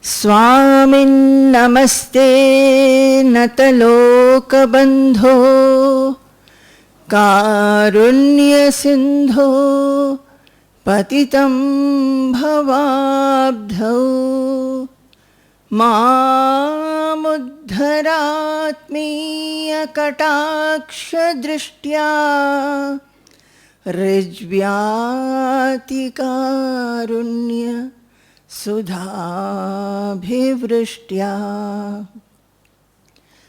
Swamin namaste natalokabandho karunya sindho patitam bhavabdho mamuddharatmiya kataksha drishtya rijvyati karunya sudhabhivrushtya.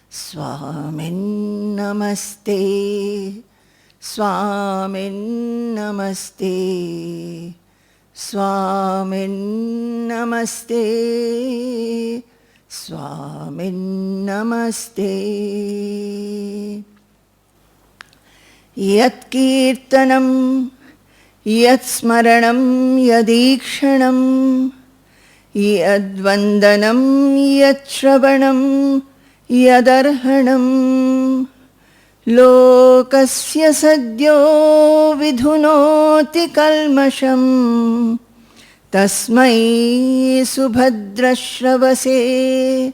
Swamin namaste, Swamin namaste, Swamin namaste, Swamin namaste. Yat kirtanam, yat smaranam, yadikshanam, yad vandanam, yat shravanam, yadarhanam, lokasya sadyo vidhunoti kalmasham, tasmai subhadrashravase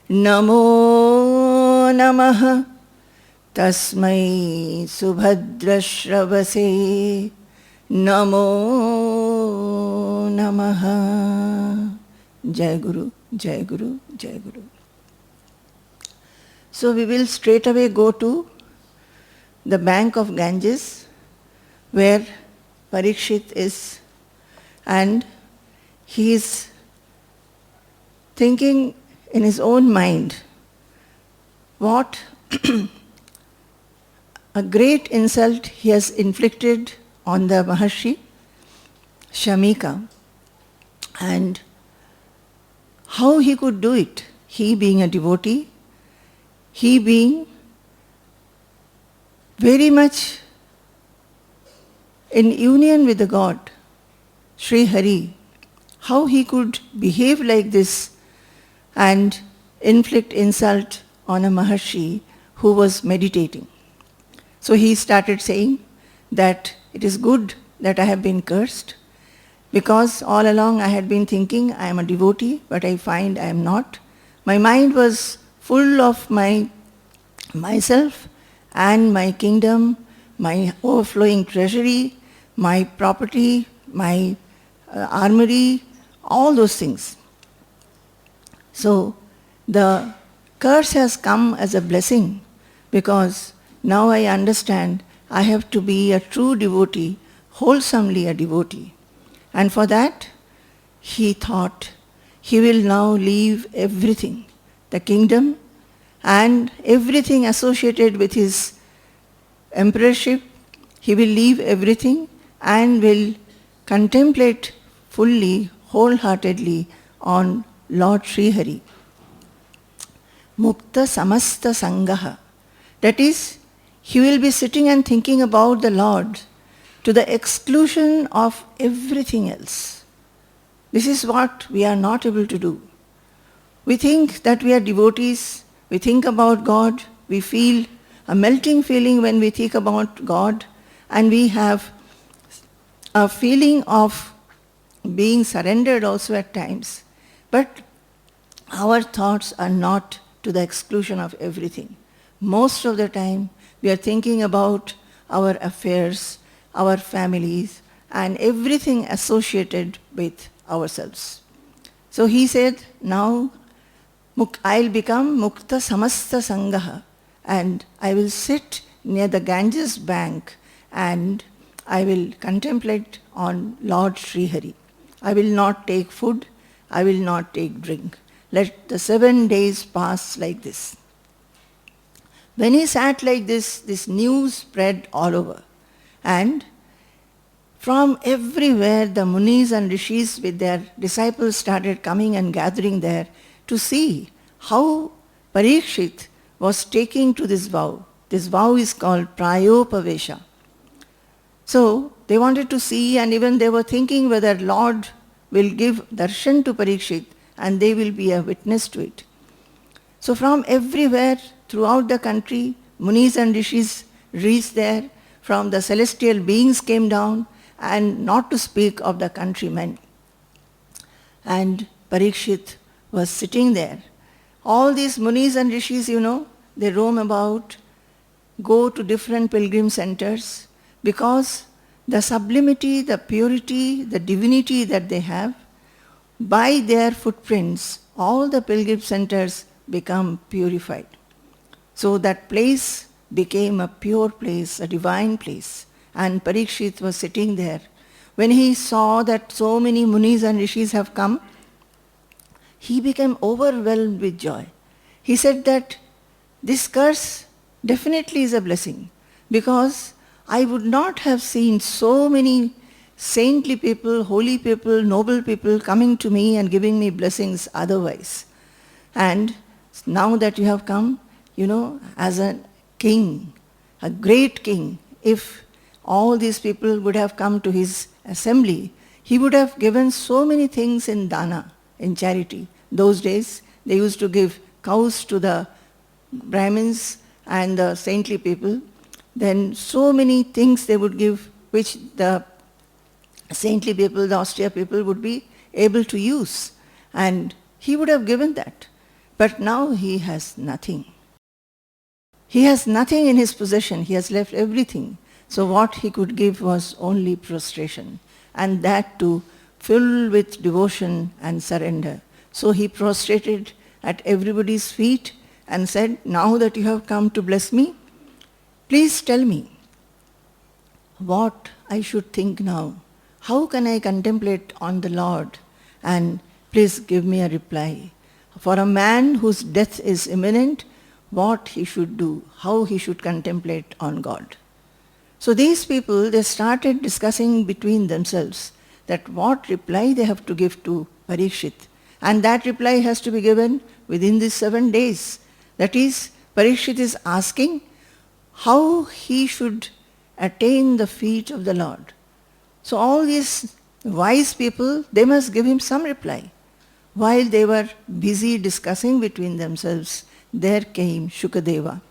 namo namaha, tasmai subhadrashravase namo namaha. Jai Guru, Jai Guru, Jai Guru. So we will straight away go to the bank of Ganges where Pareekshit is, and he is thinking in his own mind what a great insult he has inflicted on the Maharshi Shameeka, and how he could do it, he being a devotee, he being very much in union with the God, Sri Hari, how he could behave like this and inflict insult on a Maharshi who was meditating. So he started saying that it is good that I have been cursed, because all along I had been thinking I am a devotee, but I find I am not. My mind was full of myself and my kingdom, my overflowing treasury, my property, my armory, all those things. So the curse has come as a blessing, because now I understand I have to be a true devotee, wholesomely a devotee. And for that, he thought he will now leave everything, the kingdom and everything associated with his emperorship. He will leave everything and will contemplate fully, wholeheartedly on Lord Sri Hari. Mukta samasta sangaha. That is, he will be sitting and thinking about the Lord to the exclusion of everything else. This is what we are not able to do. We think that we are devotees, we think about God, we feel a melting feeling when we think about God, and we have a feeling of being surrendered also at times. But our thoughts are not to the exclusion of everything. Most of the time, we are thinking about our affairs, our families, and everything associated with ourselves. So he said, now I'll become Mukta Samasta Sangaha, and I will sit near the Ganges bank and I will contemplate on Lord Sri Hari. I will not take food, I will not take drink. Let the 7 days pass like this. When he sat like this news spread all over. And from everywhere the Munis and Rishis with their disciples started coming and gathering there to see how Pareekshit was taking to this vow. This vow is called Prayopavesha. So they wanted to see, and even they were thinking whether Lord will give darshan to Pareekshit and they will be a witness to it. So from everywhere throughout the country, Munis and Rishis reached there, from the celestial beings came down, and not to speak of the countrymen. And Pareekshit was sitting there. All these munis and rishis, they roam about, go to different pilgrim centers, because the sublimity, the purity, the divinity that they have, by their footprints, all the pilgrim centers become purified. So that place became a pure place, a divine place. And Pareekshit was sitting there. When he saw that so many munis and rishis have come, he became overwhelmed with joy. He said that this curse definitely is a blessing, because I would not have seen so many saintly people, holy people, noble people coming to me and giving me blessings otherwise. And now that you have come, as a king, a great king, if all these people would have come to his assembly, he would have given so many things in dana, in charity. Those days, they used to give cows to the Brahmins and the saintly people. Then so many things they would give, which the saintly people, the austere people would be able to use. And he would have given that. But now he has nothing. He has nothing in his possession. He has left everything. So what he could give was only prostration, and that too filled with devotion and surrender. So he prostrated at everybody's feet and said, now that you have come to bless me, please tell me what I should think now. How can I contemplate on the Lord? And please give me a reply. For a man whose death is imminent, what he should do, how he should contemplate on God. So these people, they started discussing between themselves that what reply they have to give to Pareekshit. And that reply has to be given within these 7 days. That is, Pareekshit is asking how he should attain the feet of the Lord. So all these wise people, they must give him some reply. While they were busy discussing between themselves, there came Suka Deva.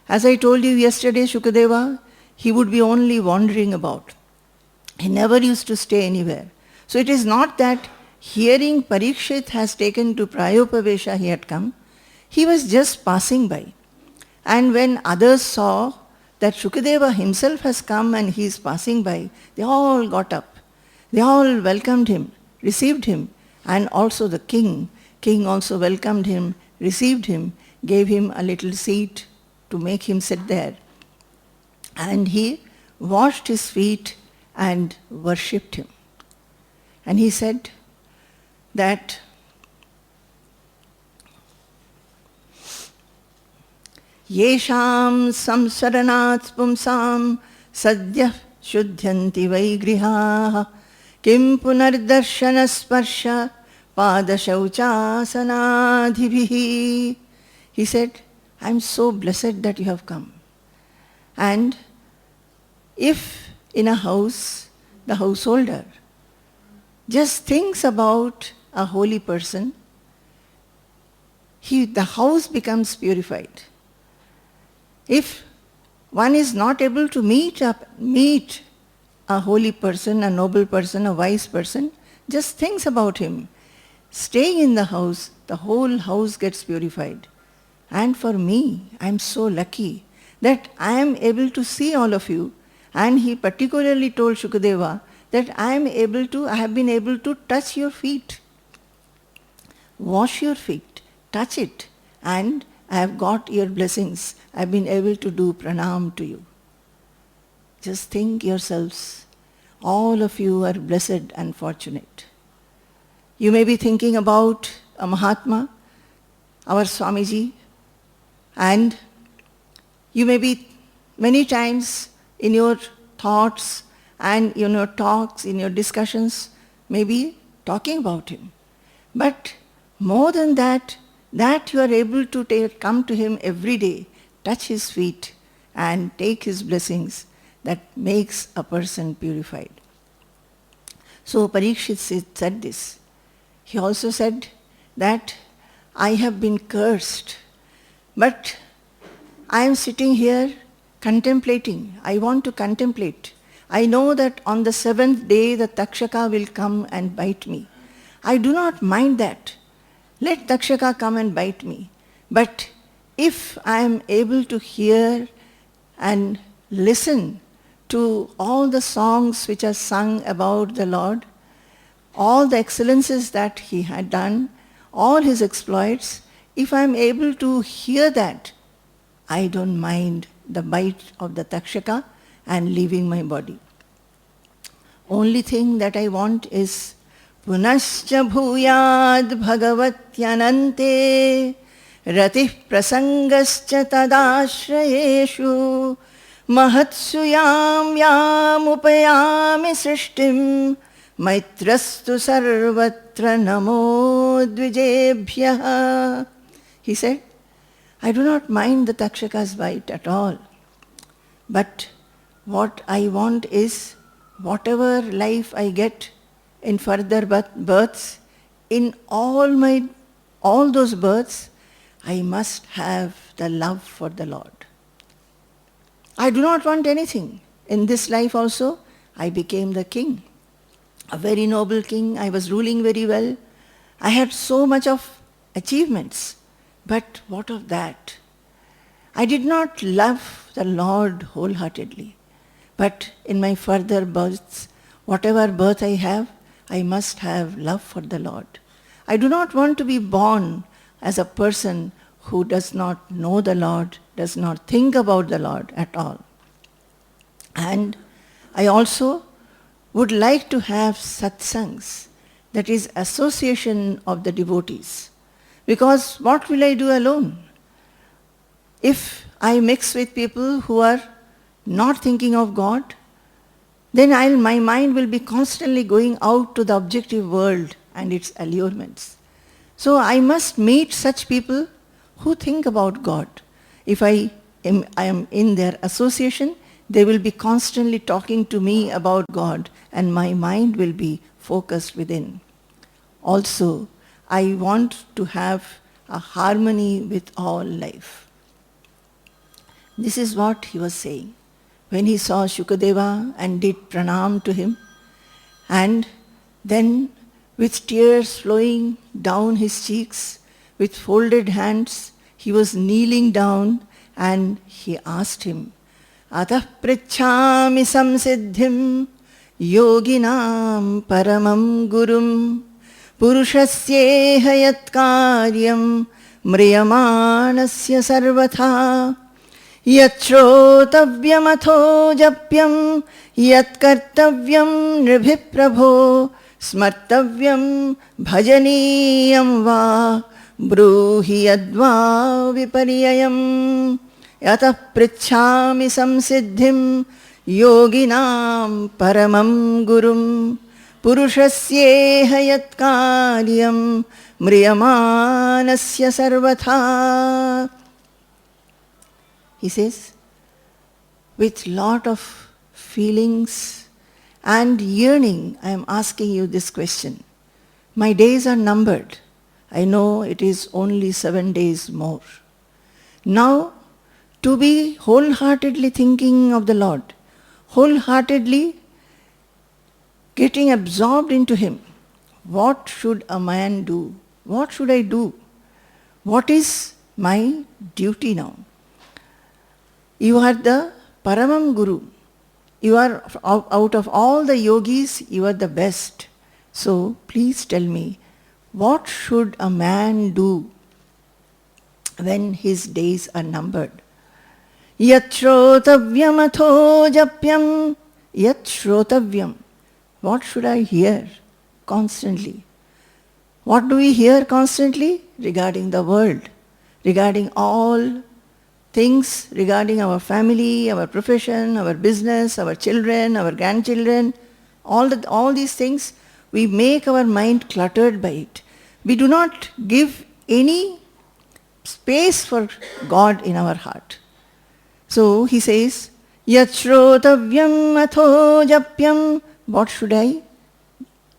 As I told you yesterday, Suka Deva, he would be only wandering about. He never used to stay anywhere. So it is not that hearing Pareekshit has taken to Prayopavesha he had come. He was just passing by. And when others saw that Suka Deva himself has come and he is passing by, they all got up. They all welcomed him, received him, and also the king. King also welcomed him, received him, gave him a little seat to make him sit there. And he washed his feet and worshipped him. And he said that Yesham samsaranat pumsam sadyah shuddhanti vaigrihaah kim punardarshana sparsha padashauchasanadhibihi. He said, I am so blessed that you have come. And if in a house, the householder just thinks about a holy person, the house becomes purified. If one is not able to meet a holy person, a noble person, a wise person, just thinks about him, staying in the house, the whole house gets purified. And for me, I am so lucky that I am able to see all of you. And he particularly told Suka Deva that I have been able to touch your feet, wash your feet, touch it, and I have got your blessings. I have been able to do pranam to you. Just think yourselves, all of you are blessed and fortunate. You may be thinking about a Mahatma, our Swamiji, and you may be many times in your thoughts and in your talks, in your discussions, maybe talking about him. But more than that you are able to come to him every day, touch his feet and take his blessings, that makes a person purified. So Pareekshit said this. He also said that I have been cursed, but I am sitting here contemplating. I want to contemplate. I know that on the 7th day the Takshaka will come and bite me. I do not mind that. let Takshaka come and bite me. But if I am able to hear and listen to all the songs which are sung about the Lord, all the excellences that he had done, all his exploits, if I am able to hear that, I don't mind the bite of the Takshaka and leaving my body. Only thing that I want is Punascha bhuyad bhagavatyanante ratih prasangascha tadashrayeshu mahatsu yam yam upayami srishtim maitrastu sarvatra namo dvijebhyah. He said, I do not mind the Takshaka's bite at all. But what I want is whatever life I get in further births, in all those births, I must have the love for the Lord. I do not want anything. In this life also, I became the king. A very noble king. I was ruling very well. I had so much of achievements. But what of that? I did not love the Lord wholeheartedly. But in my further births, whatever birth I have, I must have love for the Lord. I do not want to be born as a person who does not know the Lord, does not think about the Lord at all. And I also would like to have satsangs, that is association of the devotees. Because what will I do alone? If I mix with people who are not thinking of God, then my mind will be constantly going out to the objective world and its allurements. So I must meet such people who think about God. If I am in their association, they will be constantly talking to me about God and my mind will be focused within. Also, I want to have a harmony with all life. This is what he was saying when he saw Suka Deva and did pranam to him, and then with tears flowing down his cheeks, with folded hands, he was kneeling down and he asked him, Atah prichhami samsiddhim yoginam paramam gurum purushasyeha yat karyam mriyamanasya sarvatha yachrotavyamato japyam yatkartavyam nribhiprabho smartavyam bhajaniyam va bruhi yadva viparyayam yatah prichhami samsiddhim yoginam paramam gurum purushasyeha yat karyam mriyamanasya sarvatha. He says, with lot of feelings and yearning, I am asking you this question. My days are numbered. I know it is only 7 days more. Now, to be wholeheartedly thinking of the Lord, wholeheartedly getting absorbed into Him, what should a man do? What should I do? What is my duty now? You are the Paramam Guru. You are, out of all the yogis, you are the best. So please tell me, what should a man do when his days are numbered? Yachrotavyam atho japyam. Yachrotavyam. What should I hear constantly? What do we hear constantly? Regarding the world, regarding all things, regarding our family, our profession, our business, our children, our grandchildren, all these things, we make our mind cluttered by it. We do not give any space for God in our heart. So he says, Yachrotavyam atho japyam. What should I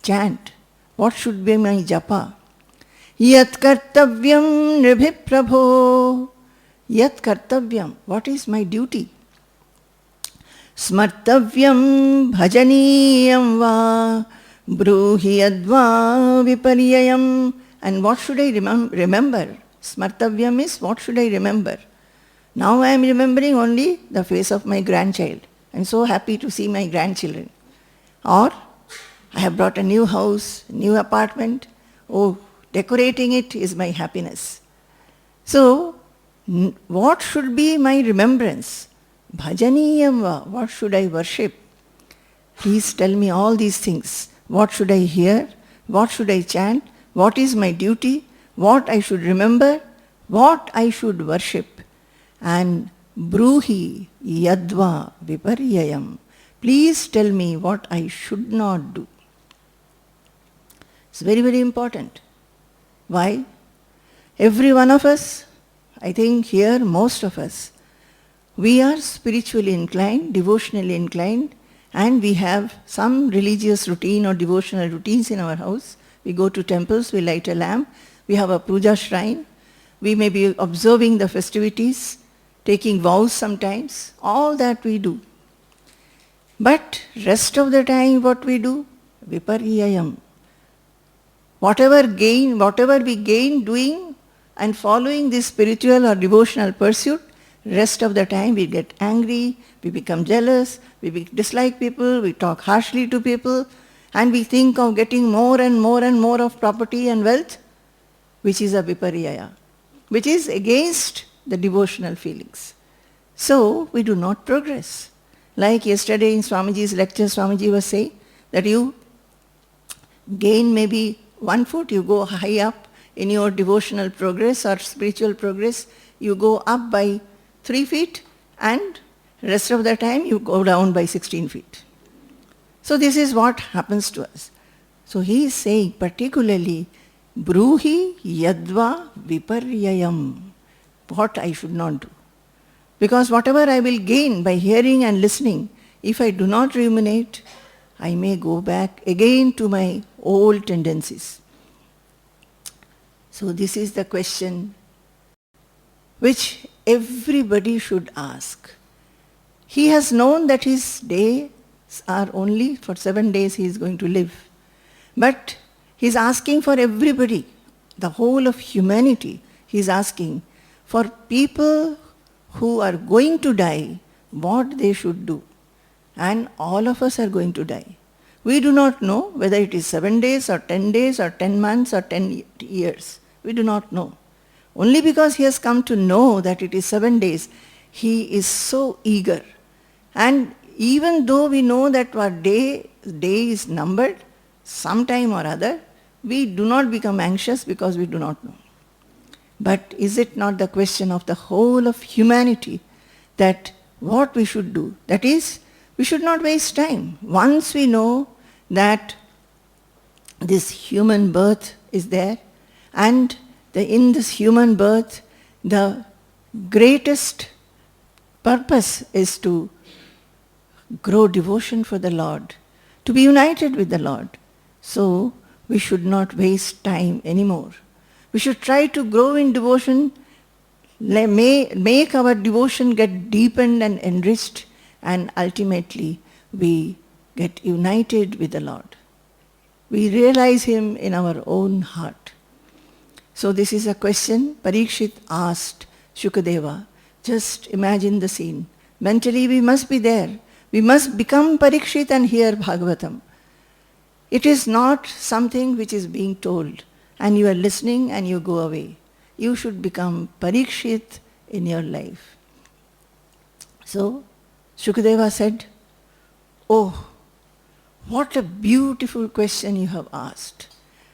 chant? What should be my japa? Yat kartavyam nribhiprabho. Yat kartavyam. What is my duty? Smartavyam bhajaniyam va bruhi yadva viparyayam. And what should I remember? Smartavyam is what should I remember? Now I am remembering only the face of my grandchild. I am so happy to see my grandchildren. Or I have brought a new house, new apartment. Oh, decorating it is my happiness. So, what should be my remembrance? Bhajaniyam va, what should I worship? Please tell me all these things. What should I hear? What should I chant? What is my duty? What I should remember? What I should worship? And bruhi yadva viparyayam. Please tell me what I should not do. It's very, very important. Why? Every one of us, I think here most of us, we are spiritually inclined, devotionally inclined, and we have some religious routine or devotional routines in our house. We go to temples, we light a lamp, we have a puja shrine, we may be observing the festivities, taking vows sometimes, all that we do. But rest of the time what we do? Viparyayam. Whatever we gain doing and following this spiritual or devotional pursuit, rest of the time we get angry, we become jealous, we dislike people, we talk harshly to people, and we think of getting more and more and more of property and wealth, which is a viparyaya, which is against the devotional feelings. So we do not progress. Like yesterday in Swamiji's lecture, Swamiji was saying that you gain maybe 1 foot, you go high up in your devotional progress or spiritual progress, you go up by 3 feet, and rest of the time you go down by 16 feet. So this is what happens to us. So he is saying particularly, bruhi yadva viparyayam, what I should not do. Because whatever I will gain by hearing and listening, if I do not ruminate, I may go back again to my old tendencies. So this is the question which everybody should ask. He has known that his days are only for 7 days he is going to live. But he is asking for everybody, the whole of humanity. He is asking for people who are going to die, what they should do. And all of us are going to die. We do not know whether it is 7 days or 10 days or 10 months or 10 years. We do not know. Only because he has come to know that it is 7 days, he is so eager. And even though we know that our day is numbered, sometime or other, we do not become anxious because we do not know. But is it not the question of the whole of humanity that what we should do? That is, we should not waste time. Once we know that this human birth is there, and in this human birth, the greatest purpose is to grow devotion for the Lord, to be united with the Lord. So we should not waste time anymore. We should try to grow in devotion, make our devotion get deepened and enriched, and ultimately we get united with the Lord. We realize Him in our own heart. So this is a question Pareekshit asked Suka Deva. Just imagine the scene. Mentally we must be there. We must become Pareekshit and hear Bhagavatam. It is not something which is being told, and you are listening and you go away. You should become Pareekshit in your life. So, Shukadeva said, "Oh, what a beautiful question you have asked.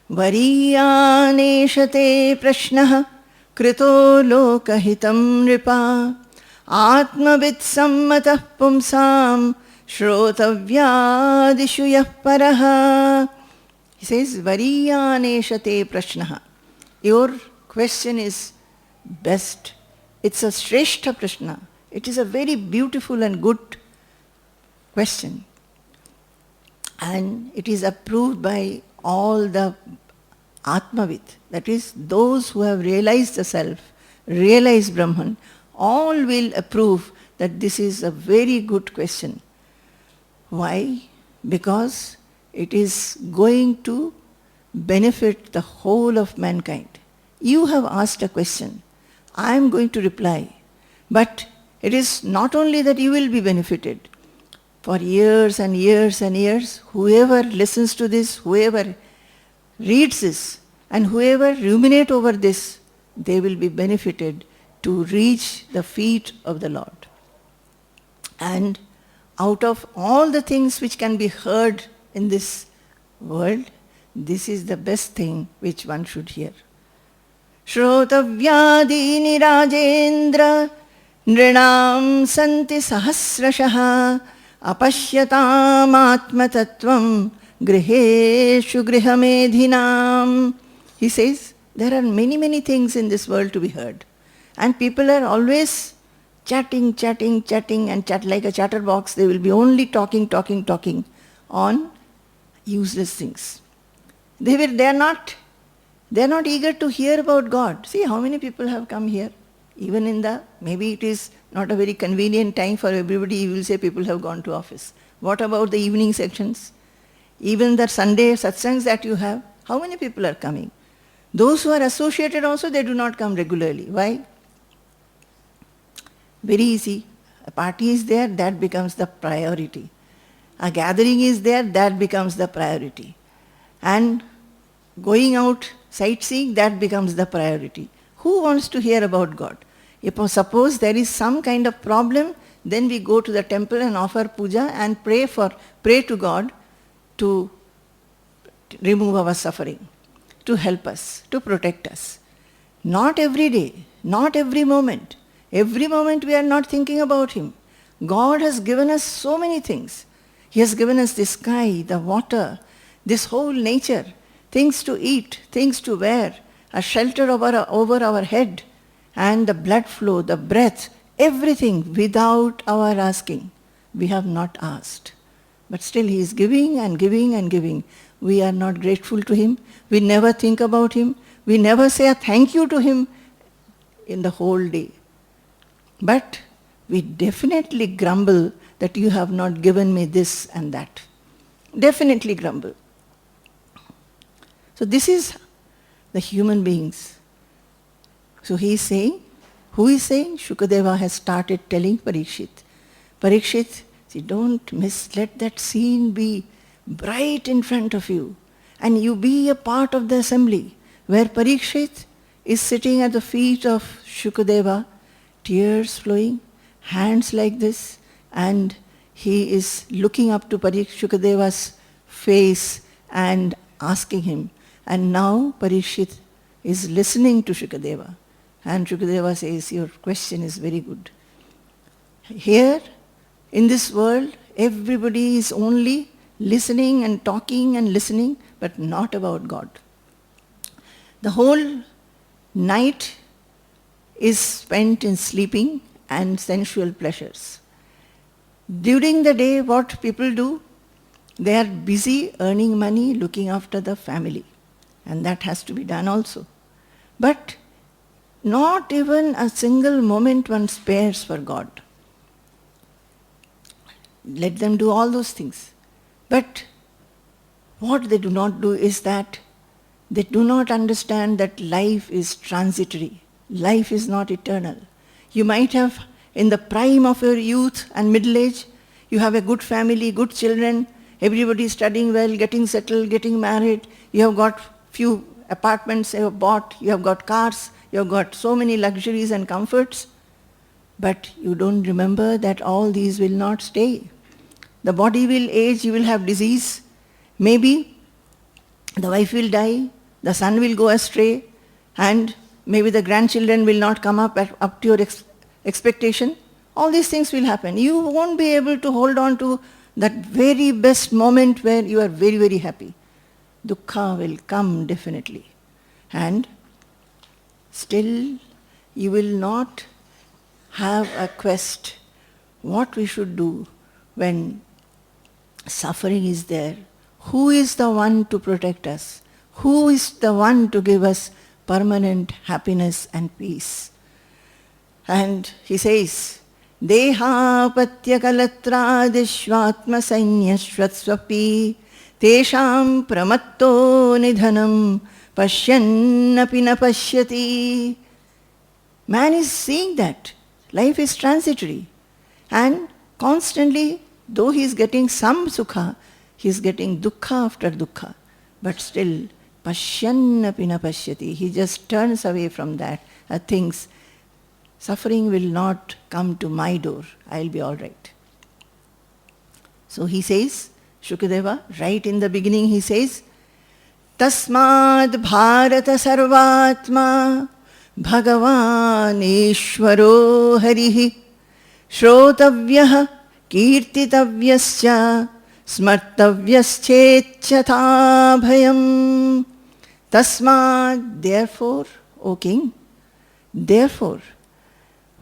Variyaneshate prashnah krito lokahitam nripa atmavid sammatah pumsam shrotavyadishu yah paraha." He says, Variyaneshate prashnah. Your question is best. It's a shrestha prashna. It is a very beautiful and good question. And it is approved by all the Atmavid, that is, those who have realized the self, realized Brahman, all will approve that this is a very good question. Why? Because it is going to benefit the whole of mankind. You have asked a question. I am going to reply. But it is not only that you will be benefited. For years and years and years, whoever listens to this, whoever reads this, and whoever ruminate over this, they will be benefited to reach the feet of the Lord. And out of all the things which can be heard in this world, this is the best thing which one should hear. Shrotavyadini Rajendra Nrinam Santi Sahasrashaha Apashyatam Atmatattvam Griheshu Grihamedhinam. He says, there are many, many things in this world to be heard. And people are always chatting, and chat like a chatterbox. They will be only talking on useless things. They are not eager to hear about God. See how many people have come here. Even in maybe it is not a very convenient time for everybody. You will say people have gone to office. What about the evening sections? Even the Sunday satsangs that you have, how many people are coming? Those who are associated also, they do not come regularly. Why? Very easy. A party is there, that becomes the priority. A gathering is there, that becomes the priority. And going out sightseeing, that becomes the priority. Who wants to hear about God? If suppose there is some kind of problem, then we go to the temple and offer puja and pray to God to remove our suffering, to help us, to protect us. Not every day, not every moment. Every moment we are not thinking about Him. God has given us so many things. He has given us the sky, the water, this whole nature, things to eat, things to wear, a shelter over our head, and the blood flow, the breath, everything without our asking. We have not asked. But still He is giving and giving and giving. We are not grateful to Him. We never think about Him. We never say a thank you to Him in the whole day. But we definitely grumble that you have not given me this and that. Definitely grumble. So this is the human beings. So he is saying, who is saying? Suka Deva has started telling Pareekshit. Pareekshit, see, don't let that scene be bright in front of you. And you be a part of the assembly where Pareekshit is sitting at the feet of Suka Deva, tears flowing, hands like this, and he is looking up to Suka Deva's face and asking him. And now Pareekshit is listening to Suka Deva. And Suka Deva says, your question is very good. Here, in this world, everybody is only listening and talking and listening, but not about God. The whole night is spent in sleeping and sensual pleasures. During the day, what people do? They are busy earning money, looking after the family. And that has to be done also. But not even a single moment one spares for God. Let them do all those things. But what they do not do is that they do not understand that life is transitory. Life is not eternal. You might have, in the prime of your youth and middle age, you have a good family, good children, everybody is studying well, getting settled, getting married, you have got few apartments you have bought, you have got cars, you have got so many luxuries and comforts, but you don't remember that all these will not stay. The body will age, you will have disease, maybe the wife will die, the son will go astray, and maybe the grandchildren will not come up to your expectation. All these things will happen. You won't be able to hold on to that very best moment where you are very, very happy. Duhkha will come definitely. And still you will not have a quest what we should do when suffering is there. Who is the one to protect us? Who is the one to give us permanent happiness and peace? And he says, Deha patya kalatradishvatma sanyashvatsvapi tesham pramatto nidhanam pashyannapi na pashyati. Man is seeing that life is transitory, and constantly, though he is getting some sukha, he is getting dukkha after dukkha, but still pashyannapi na pashyati. He just turns away from that, thinks suffering will not come to my door, I'll be all right. So he says, Suka Deva, right in the beginning he says, Tasmad Bharata Sarvatma Bhagavan Ishvaro Harihi Shrotavyah Kirtitavyascha Smartavyaschetchatha Bhayam. Tasmad, therefore, O king, therefore,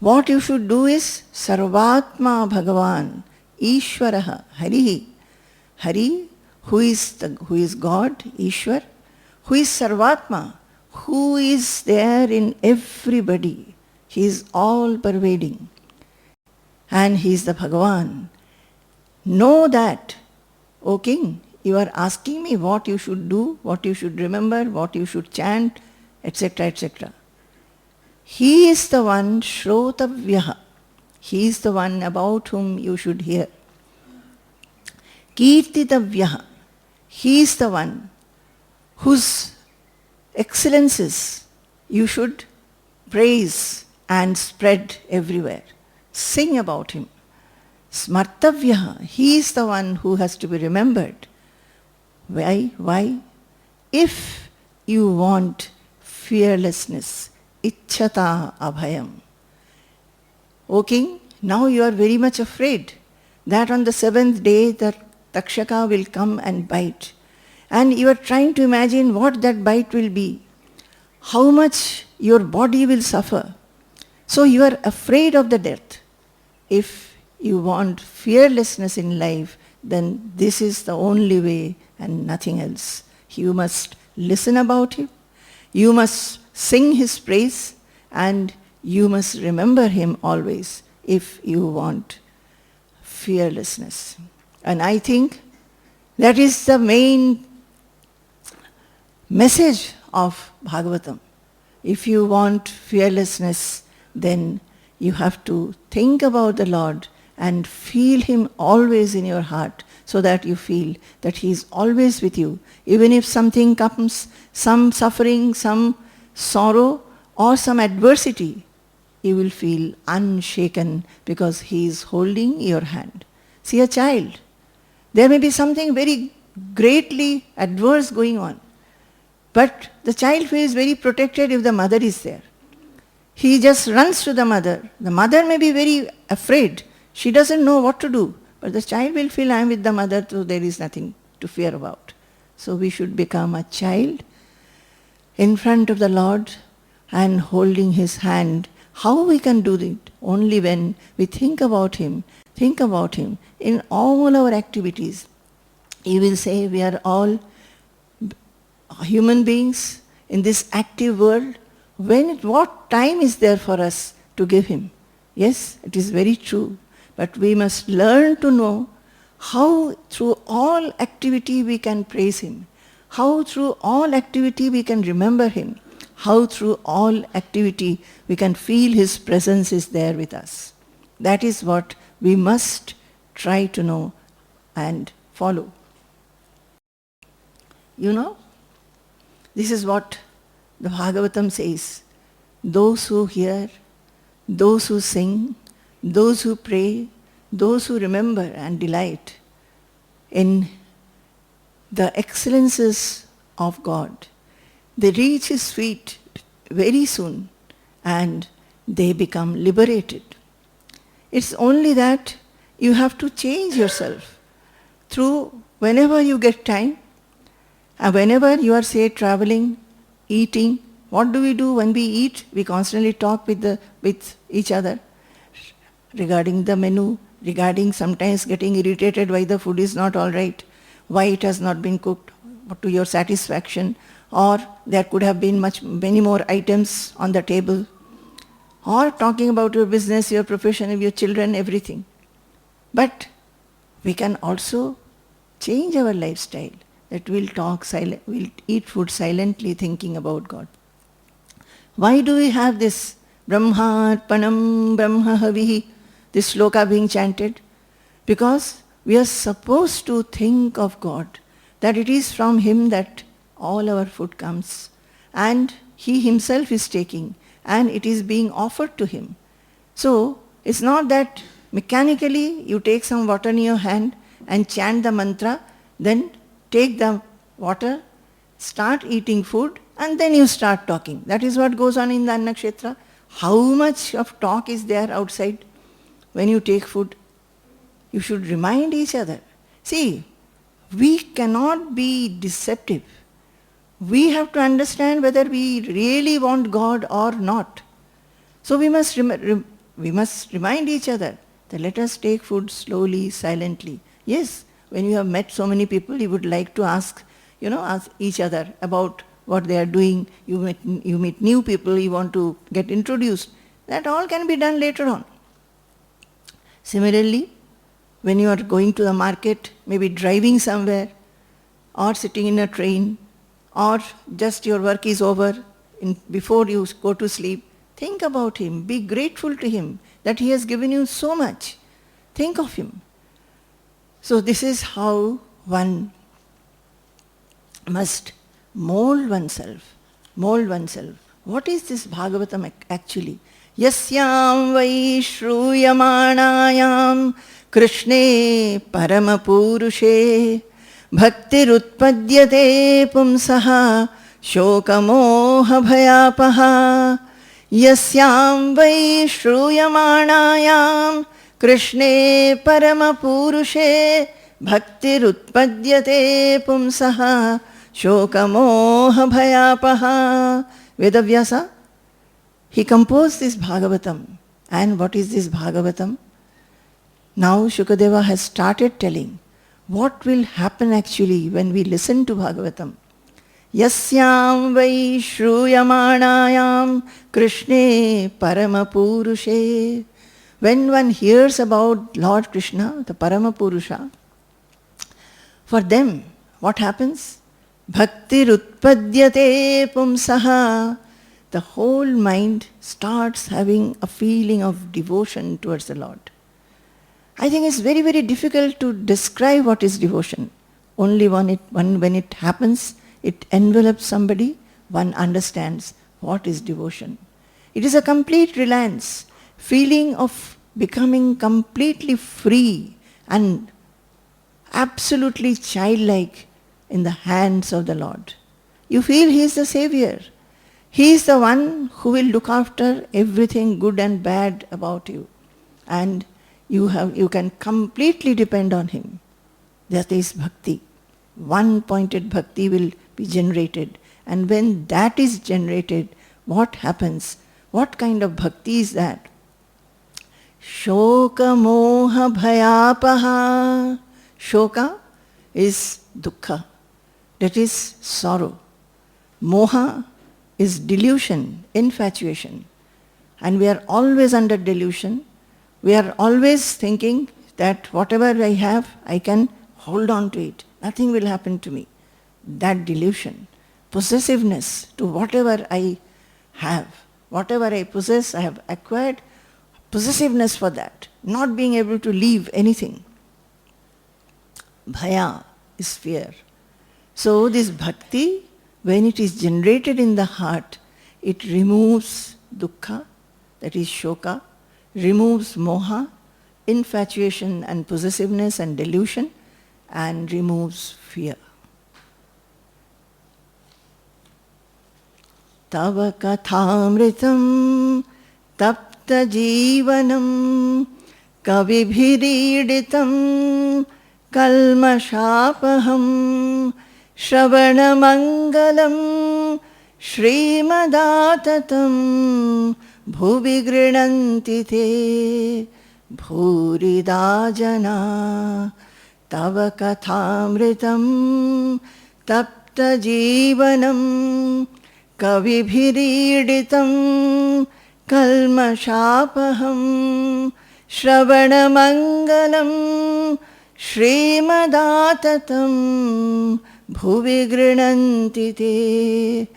what you should do is Sarvatma Bhagavan Ishvaraha Harihi. Hari, who is God, Ishwar, who is Sarvatma, who is there in everybody. He is all-pervading. And he is the Bhagavan. Know that, O king, you are asking me what you should do, what you should remember, what you should chant, etc., etc. He is the one, Shrotavyaha. He is the one about whom you should hear. Kirtitavyaha. He is the one whose excellences you should praise and spread everywhere. Sing about him. Smartavyaha. He is the one who has to be remembered. Why? Why? If you want fearlessness, Ichchata abhayam. O king, now you are very much afraid that on the seventh day the Takshaka will come and bite. And you are trying to imagine what that bite will be, how much your body will suffer. So you are afraid of the death. If you want fearlessness in life, then this is the only way and nothing else. You must listen about him, you must sing his praise, and you must remember him always if you want fearlessness. And I think that is the main message of Bhagavatam. If you want fearlessness, then you have to think about the Lord and feel him always in your heart, so that you feel that he is always with you. Even if something comes, some suffering, some sorrow, or some adversity, you will feel unshaken because he is holding your hand. See a child. There may be something very greatly adverse going on, but the child feels very protected if the mother is there. He just runs to the mother. The mother may be very afraid. She doesn't know what to do, but the child will feel, I am with the mother, so there is nothing to fear about. So we should become a child in front of the Lord and holding his hand. How we can do it? Only when we think about him in all our activities. He will say we are all human beings in this active world. What time is there for us to give him? Yes, it is very true. But we must learn to know how through all activity we can praise him, how through all activity we can remember him, how through all activity we can feel his presence is there with us. That is what we must try to know and follow. You know, this is what the Bhagavatam says. Those who hear, those who sing, those who pray, those who remember and delight in the excellences of God, they reach his feet very soon and they become liberated. It's only that you have to change yourself through whenever you get time, and whenever you are, say, traveling, eating. What do we do when we eat? We constantly talk with each other regarding the menu, regarding sometimes getting irritated why the food is not all right, why it has not been cooked to your satisfaction, or there could have been many more items on the table, or talking about your business, your profession, your children, everything. But we can also change our lifestyle, that we'll we'll eat food silently thinking about God. Why do we have this Brahmarpanam Brahmahavihi, this sloka being chanted? Because we are supposed to think of God, that it is from Him that all our food comes, and He Himself is taking, and it is being offered to Him. So, it's not that mechanically you take some water in your hand and chant the mantra, then take the water, start eating food, and then you start talking. That is what goes on in the Annakshetra. How much of talk is there outside when you take food? You should remind each other. See, we cannot be deceptive. We have to understand whether we really want God or not. So we must remind each other that let us take food slowly, silently. Yes, when you have met so many people, you would like to ask each other about what they are doing. You meet new people, you want to get introduced. That all can be done later on. Similarly, when you are going to the market, maybe driving somewhere, or sitting in a train, or just your work is over, before you go to sleep, think about Him. Be grateful to Him that He has given you so much. Think of Him. So this is how one must mold oneself. What is this Bhagavatam actually? Yasyam vai shruyamanayam Krishne paramapurushe bhaktirutpadyate pumsaha shokamoha bhayapaha. Yasyam vai shruyamanayam Krishne paramapurushe bhaktirutpadyate pumsaha shokamoha bhayapaha. Vedavyasa, he composed this Bhagavatam. And what is this Bhagavatam? Now Suka Deva has started telling what will happen actually when we listen to Bhagavatam. Yasyam vai shruyamanayam Krishne paramapurushe. When one hears about Lord Krishna, the Paramapurusha, for them, what happens? Bhaktirutpadyate pumsaha. The whole mind starts having a feeling of devotion towards the Lord. I think it's very, very difficult to describe what is devotion. Only when it happens, it envelops somebody, one understands what is devotion. It is a complete reliance, feeling of becoming completely free and absolutely childlike in the hands of the Lord. You feel He is the Savior. He is the one who will look after everything good and bad about you. And you can completely depend on Him. That is bhakti. One-pointed bhakti will be generated. And when that is generated, what happens? What kind of bhakti is that? Shoka moha bhayapaha. Shoka is duhkha. That is sorrow. Moha is delusion, infatuation. And we are always under delusion. We are always thinking that whatever I have, I can hold on to it. Nothing will happen to me. That delusion, possessiveness to whatever I have, whatever I possess, I have acquired possessiveness for that, not being able to leave anything. Bhaya is fear. So this bhakti, when it is generated in the heart, it removes duhkha, that is shoka, removes moha, infatuation and possessiveness and delusion, and removes fear. Tava kathamritam tapta jivanam kavibhiriditam kalmashapaham Shravanamangalam Sreemadatam Bhuvi grinanti te Bhuridajana Tava kathamritam tapta jivanam kavibhiriditam kalmashapaham Shravanamangalam Sreemadatam bhuvi grinanti te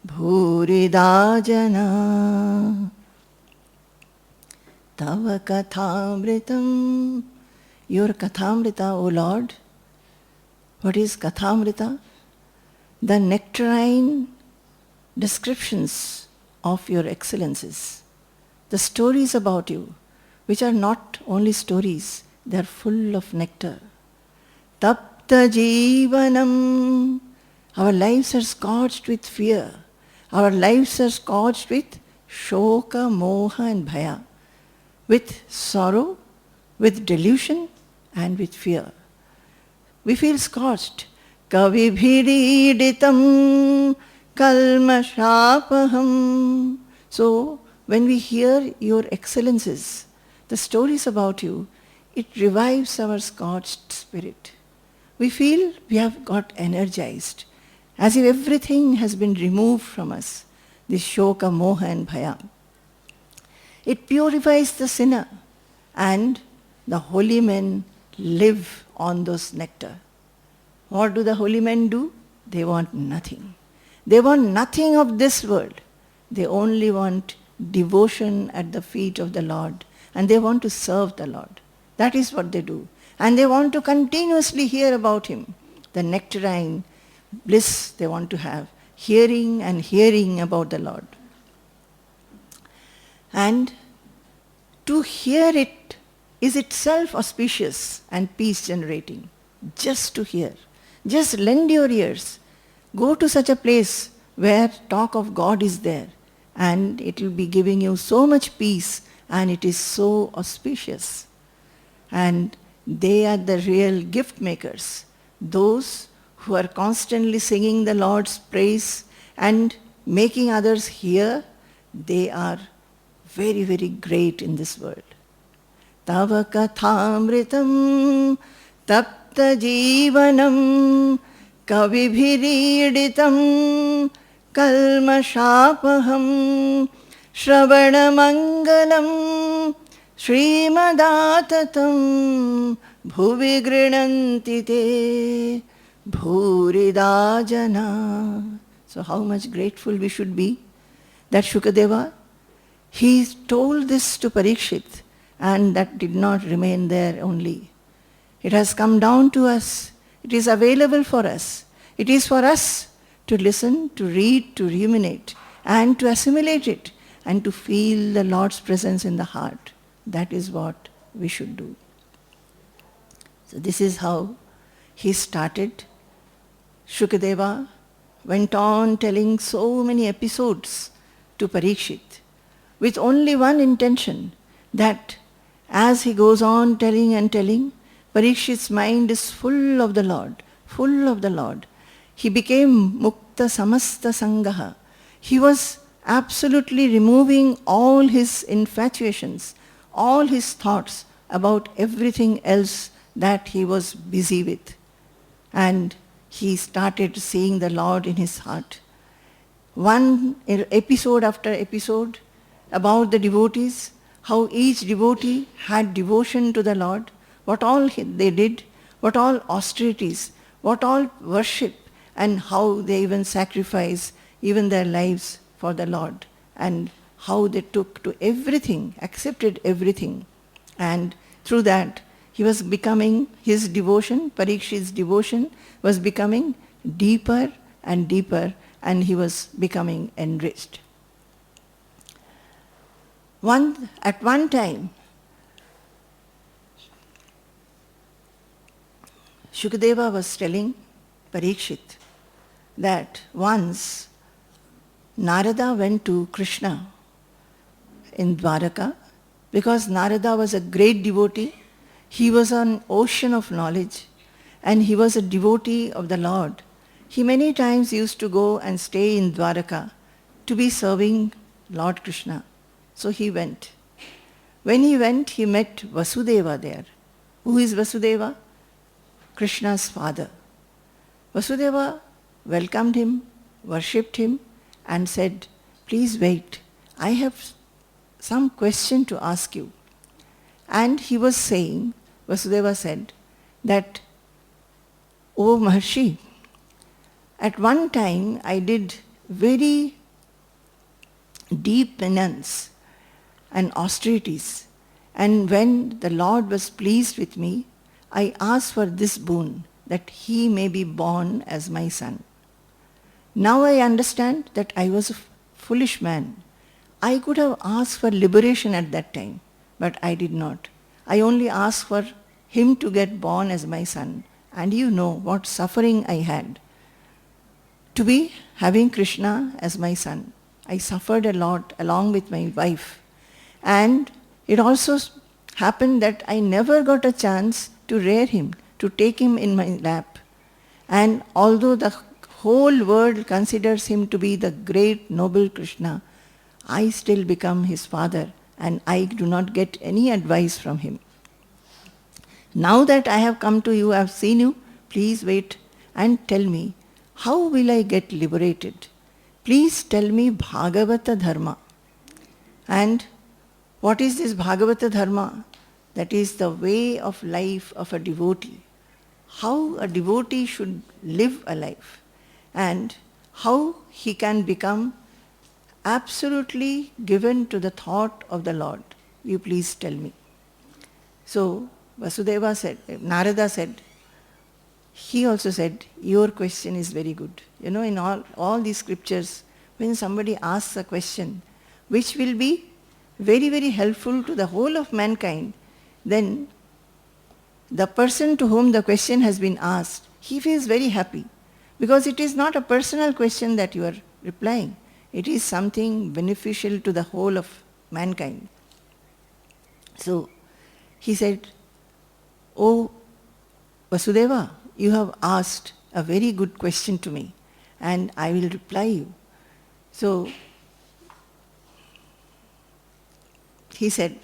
bhurida jana. Tava kathamritam. Your kathamrita, O Lord. What is kathamrita? The nectarine descriptions of your excellences. The stories about you, which are not only stories, they are full of nectar. Tapta jivanam. Our lives are scorched with fear. Our lives are scorched with shoka, moha and bhaya. With sorrow, with delusion and with fear. We feel scorched. Kavibhiriditam kalmashapaham. So, when we hear your excellences, the stories about you, it revives our scorched spirit. We feel we have got energized, as if everything has been removed from us, this shoka, moha and bhaya. It purifies the sinner, and the holy men live on those nectar. What do the holy men do? They want nothing. They want nothing of this world. They only want devotion at the feet of the Lord, and they want to serve the Lord. That is what they do. And they want to continuously hear about Him. The nectarine bliss they want to have, hearing and hearing about the Lord. And to hear it is itself auspicious and peace generating. Just to hear. Just lend your ears. Go to such a place where talk of God is there, and it will be giving you so much peace, and it is so auspicious. And they are the real gift makers. Those who are constantly singing the Lord's praise and making others hear, they are very, very great in this world. Tava kathamritam tapta jivanam kavibhiriditam kalmashapaham shravanamangalam Sreemadatam bhuvi grinanti te bhurida jana. So how much grateful we should be that Suka Deva, he told this to Pareekshit, and that did not remain there only. It has come down to us. It is available for us. It is for us to listen, to read, to ruminate, and to assimilate it, and to feel the Lord's presence in the heart. That is what we should do. So this is how he started. Suka Deva went on telling so many episodes to Pareekshit with only one intention, that as he goes on telling and telling, Pareekshit's mind is full of the Lord, full of the Lord. He became mukta samasta sangaha. He was absolutely removing all his infatuations, all his thoughts about everything else that he was busy with. And he started seeing the Lord in his heart. One episode after episode about the devotees, how each devotee had devotion to the Lord, what all they did, what all austerities, what all worship, and how they even sacrifice even their lives for the Lord, and how they took to everything, accepted everything. And through that, he was becoming, his devotion, Pareekshit's devotion, was becoming deeper and deeper, and he was becoming enriched. At one time, Suka Deva was telling Pareekshit that once Narada went to Krishna in Dwaraka, because Narada was a great devotee. He was an ocean of knowledge, and he was a devotee of the Lord. He many times used to go and stay in Dwaraka to be serving Lord Krishna. So he went. When he went, he met Vasudeva there. Who is Vasudeva? Krishna's father. Vasudeva welcomed him, worshipped him, and said, "Please wait. I have some question to ask you." And he was saying, Vasudeva said, that, "Oh Maharshi, at one time I did very deep penance and austerities, and when the Lord was pleased with me, I asked for this boon, that he may be born as my son. Now I understand that I was a foolish man. I could have asked for liberation at that time, but I did not. I only asked for him to get born as my son, and you know what suffering I had to be having Krishna as my son. I suffered a lot along with my wife. And it also happened that I never got a chance to rear him, to take him in my lap. And although the whole world considers him to be the great noble Krishna, I still become his father, and I do not get any advice from him. Now that I have come to you, I have seen you, please wait and tell me, how will I get liberated? Please tell me Bhagavata Dharma." And what is this Bhagavata Dharma? That is the way of life of a devotee. How a devotee should live a life, and how he can become absolutely given to the thought of the Lord. You please tell me. So Vasudeva said, Narada said, he also said, "Your question is very good." In all these scriptures, when somebody asks a question which will be very, very helpful to the whole of mankind, then the person to whom the question has been asked, he feels very happy, because it is not a personal question that you are replying. It is something beneficial to the whole of mankind. So he said, "Oh Vasudeva, you have asked a very good question to me, and I will reply you." So he said,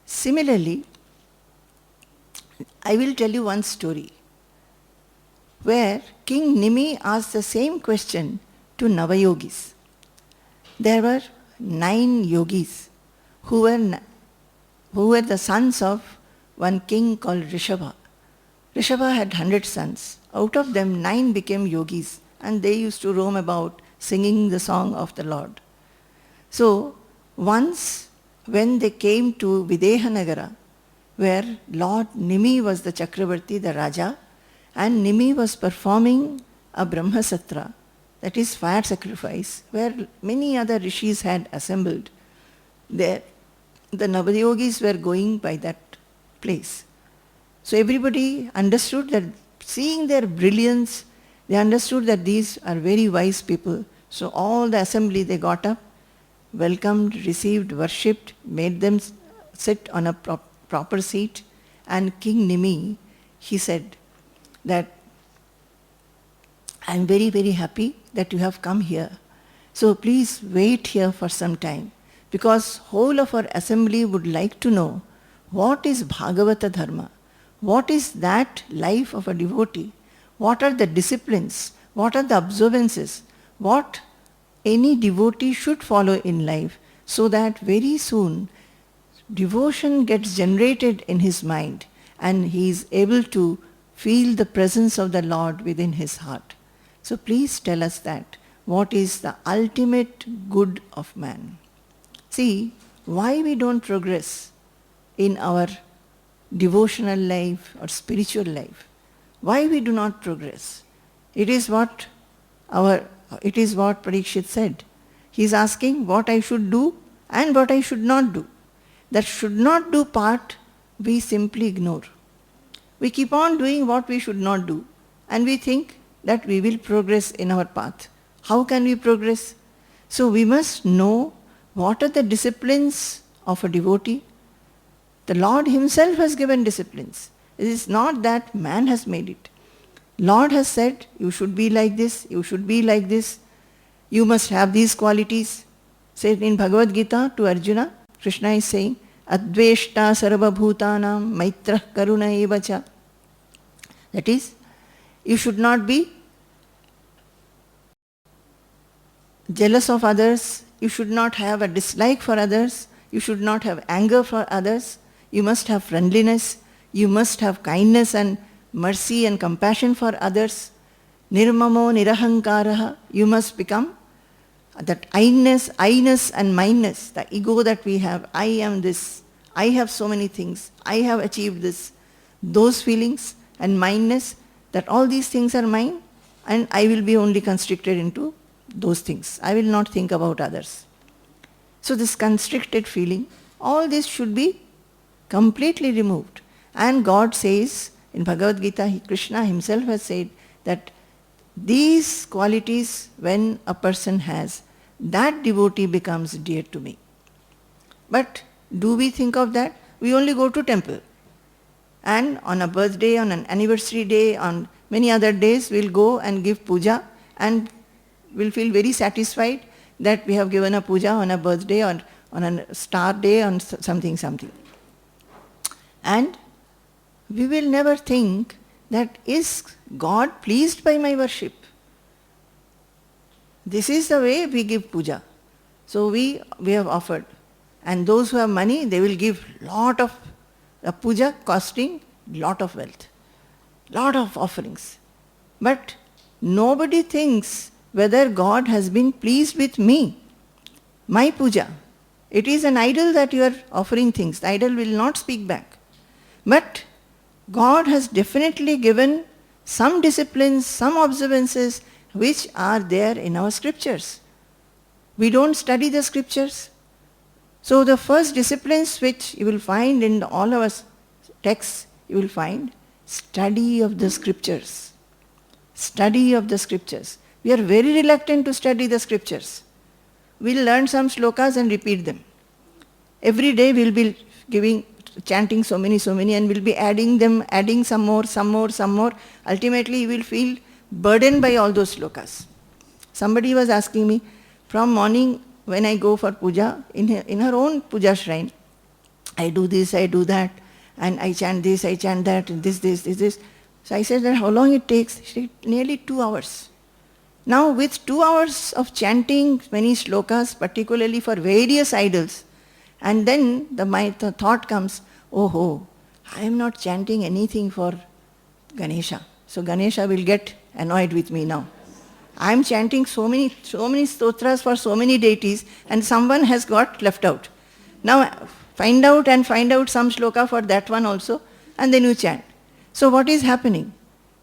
"Similarly, I will tell you one story where King Nimi asked the same question to Navayogis. There were 9 yogis who were the sons of one king called Rishabha. Rishabha had 100 sons. Out of them, 9 became yogis, and they used to roam about singing the song of the Lord. So once when they came to Videhanagara, where Lord Nimi was the Chakravarti, the Raja, and Nimi was performing a Brahmasatra, that is fire sacrifice, where many other rishis had assembled. There, the Navayogis were going by that place. So everybody understood that, seeing their brilliance, they understood that these are very wise people. So all the assembly, they got up, welcomed, received, worshipped, made them sit on a proper seat. And King Nimi, he said that, "I am very, very happy that you have come here. So please wait here for some time, because whole of our assembly would like to know what is Bhagavata Dharma. What is that life of a devotee? What are the disciplines? What are the observances? What any devotee should follow in life, so that very soon devotion gets generated in his mind and he is able to feel the presence of the Lord within his heart. So please tell us that. What is the ultimate good of man?" See, why we don't progress in our devotional life or spiritual life? Why we do not progress? It is what Pareekshit said. He is asking what I should do and what I should not do. That should not do part we simply ignore. We keep on doing what we should not do, and we think that we will progress in our path. How can we progress? So we must know what are the disciplines of a devotee. The Lord himself has given disciplines. It is not that man has made it. Lord has said, you should be like this, you should be like this, you must have these qualities. Say in Bhagavad Gita to Arjuna, Krishna is saying, "Adveshta sarva bhutanam maitra karuna evacha." That is, you should not be jealous of others, you should not have a dislike for others, you should not have anger for others, you must have friendliness, You must have kindness and mercy and compassion for others. Nirmamo nirahankaraha. You must become that I-ness and mine-ness, the ego that we have. I am this. I have so many things. I have achieved this. Those feelings and mine-ness, that all these things are mine and I will be only constricted into those things. I will not think about others. So this constricted feeling, all this should be completely removed. And God says in Bhagavad Gita, Krishna himself has said that these qualities when a person has, that devotee becomes dear to me. But do we think of that? We only go to temple. And on a birthday, on an anniversary day, on many other days, we'll go and give puja and we'll feel very satisfied that we have given a puja on a birthday or on a star day, on something. And we will never think that is God pleased by my worship? This is the way we give puja. So we have offered. And those who have money, they will give lot of puja costing lot of wealth, lot of offerings. But nobody thinks whether God has been pleased with me, my puja. It is an idol that you are offering things. The idol will not speak back. But God has definitely given some disciplines, some observances which are there in our scriptures. We don't study the scriptures. So the first disciplines which you will find in all our texts, you will find study of the scriptures. Study of the scriptures. We are very reluctant to study the scriptures. We'll learn some shlokas and repeat them. Every day we'll be chanting so many, and we'll be adding some more. Ultimately you will feel burdened by all those shlokas. Somebody was asking me, from morning when I go for puja, in her own puja shrine, I do this, I do that, and I chant this, I chant that, and this. So I said that how long it takes? She said, nearly 2 hours. Now with 2 hours of chanting many shlokas, particularly for various idols, and then the thought comes, oh, I am not chanting anything for Ganesha. So Ganesha will get annoyed with me now. I am chanting so many stotras for so many deities and someone has got left out. Now find out some shloka for that one also and then you chant. So what is happening?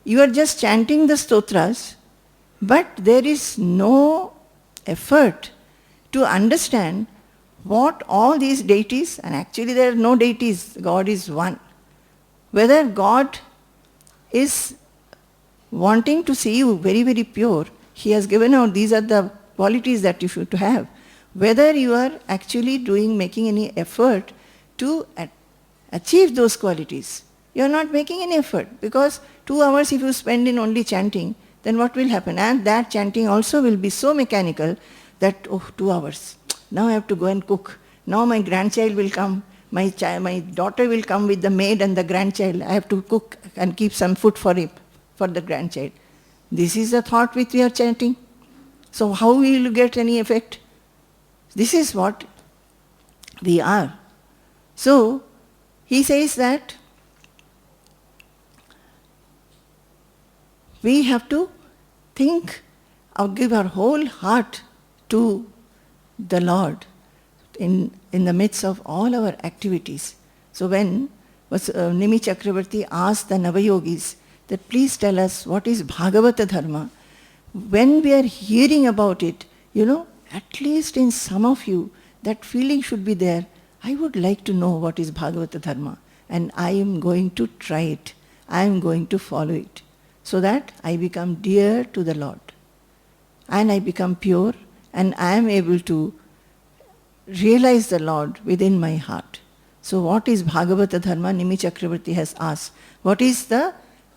You are just chanting the stotras, but there is no effort to understand what all these deities, and actually there are no deities, God is one. Whether God is wanting to see you very, very pure, He has given out these are the qualities that you should have. Whether you are actually making any effort to achieve those qualities. You are not making any effort because 2 hours if you spend in only chanting, then what will happen? And that chanting also will be so mechanical that, 2 hours. Now I have to go and cook. Now my grandchild will come. My daughter will come with the maid and the grandchild. I have to cook and keep some food for him, for the grandchild. This is the thought which we are chanting. So how will you get any effect? This is what we are. So he says that we have to think or give our whole heart to the Lord in the midst of all our activities. So when Nimi Chakravarti asked the Navayogis that please tell us what is Bhagavata Dharma, when we are hearing about it, at least in some of you, that feeling should be there. I would like to know what is Bhagavata Dharma and I am going to try it. I am going to follow it so that I become dear to the Lord and I become pure and I am able to realize the Lord within my heart. So what is Bhagavata Dharma? Nimi Chakravarti has asked. What is the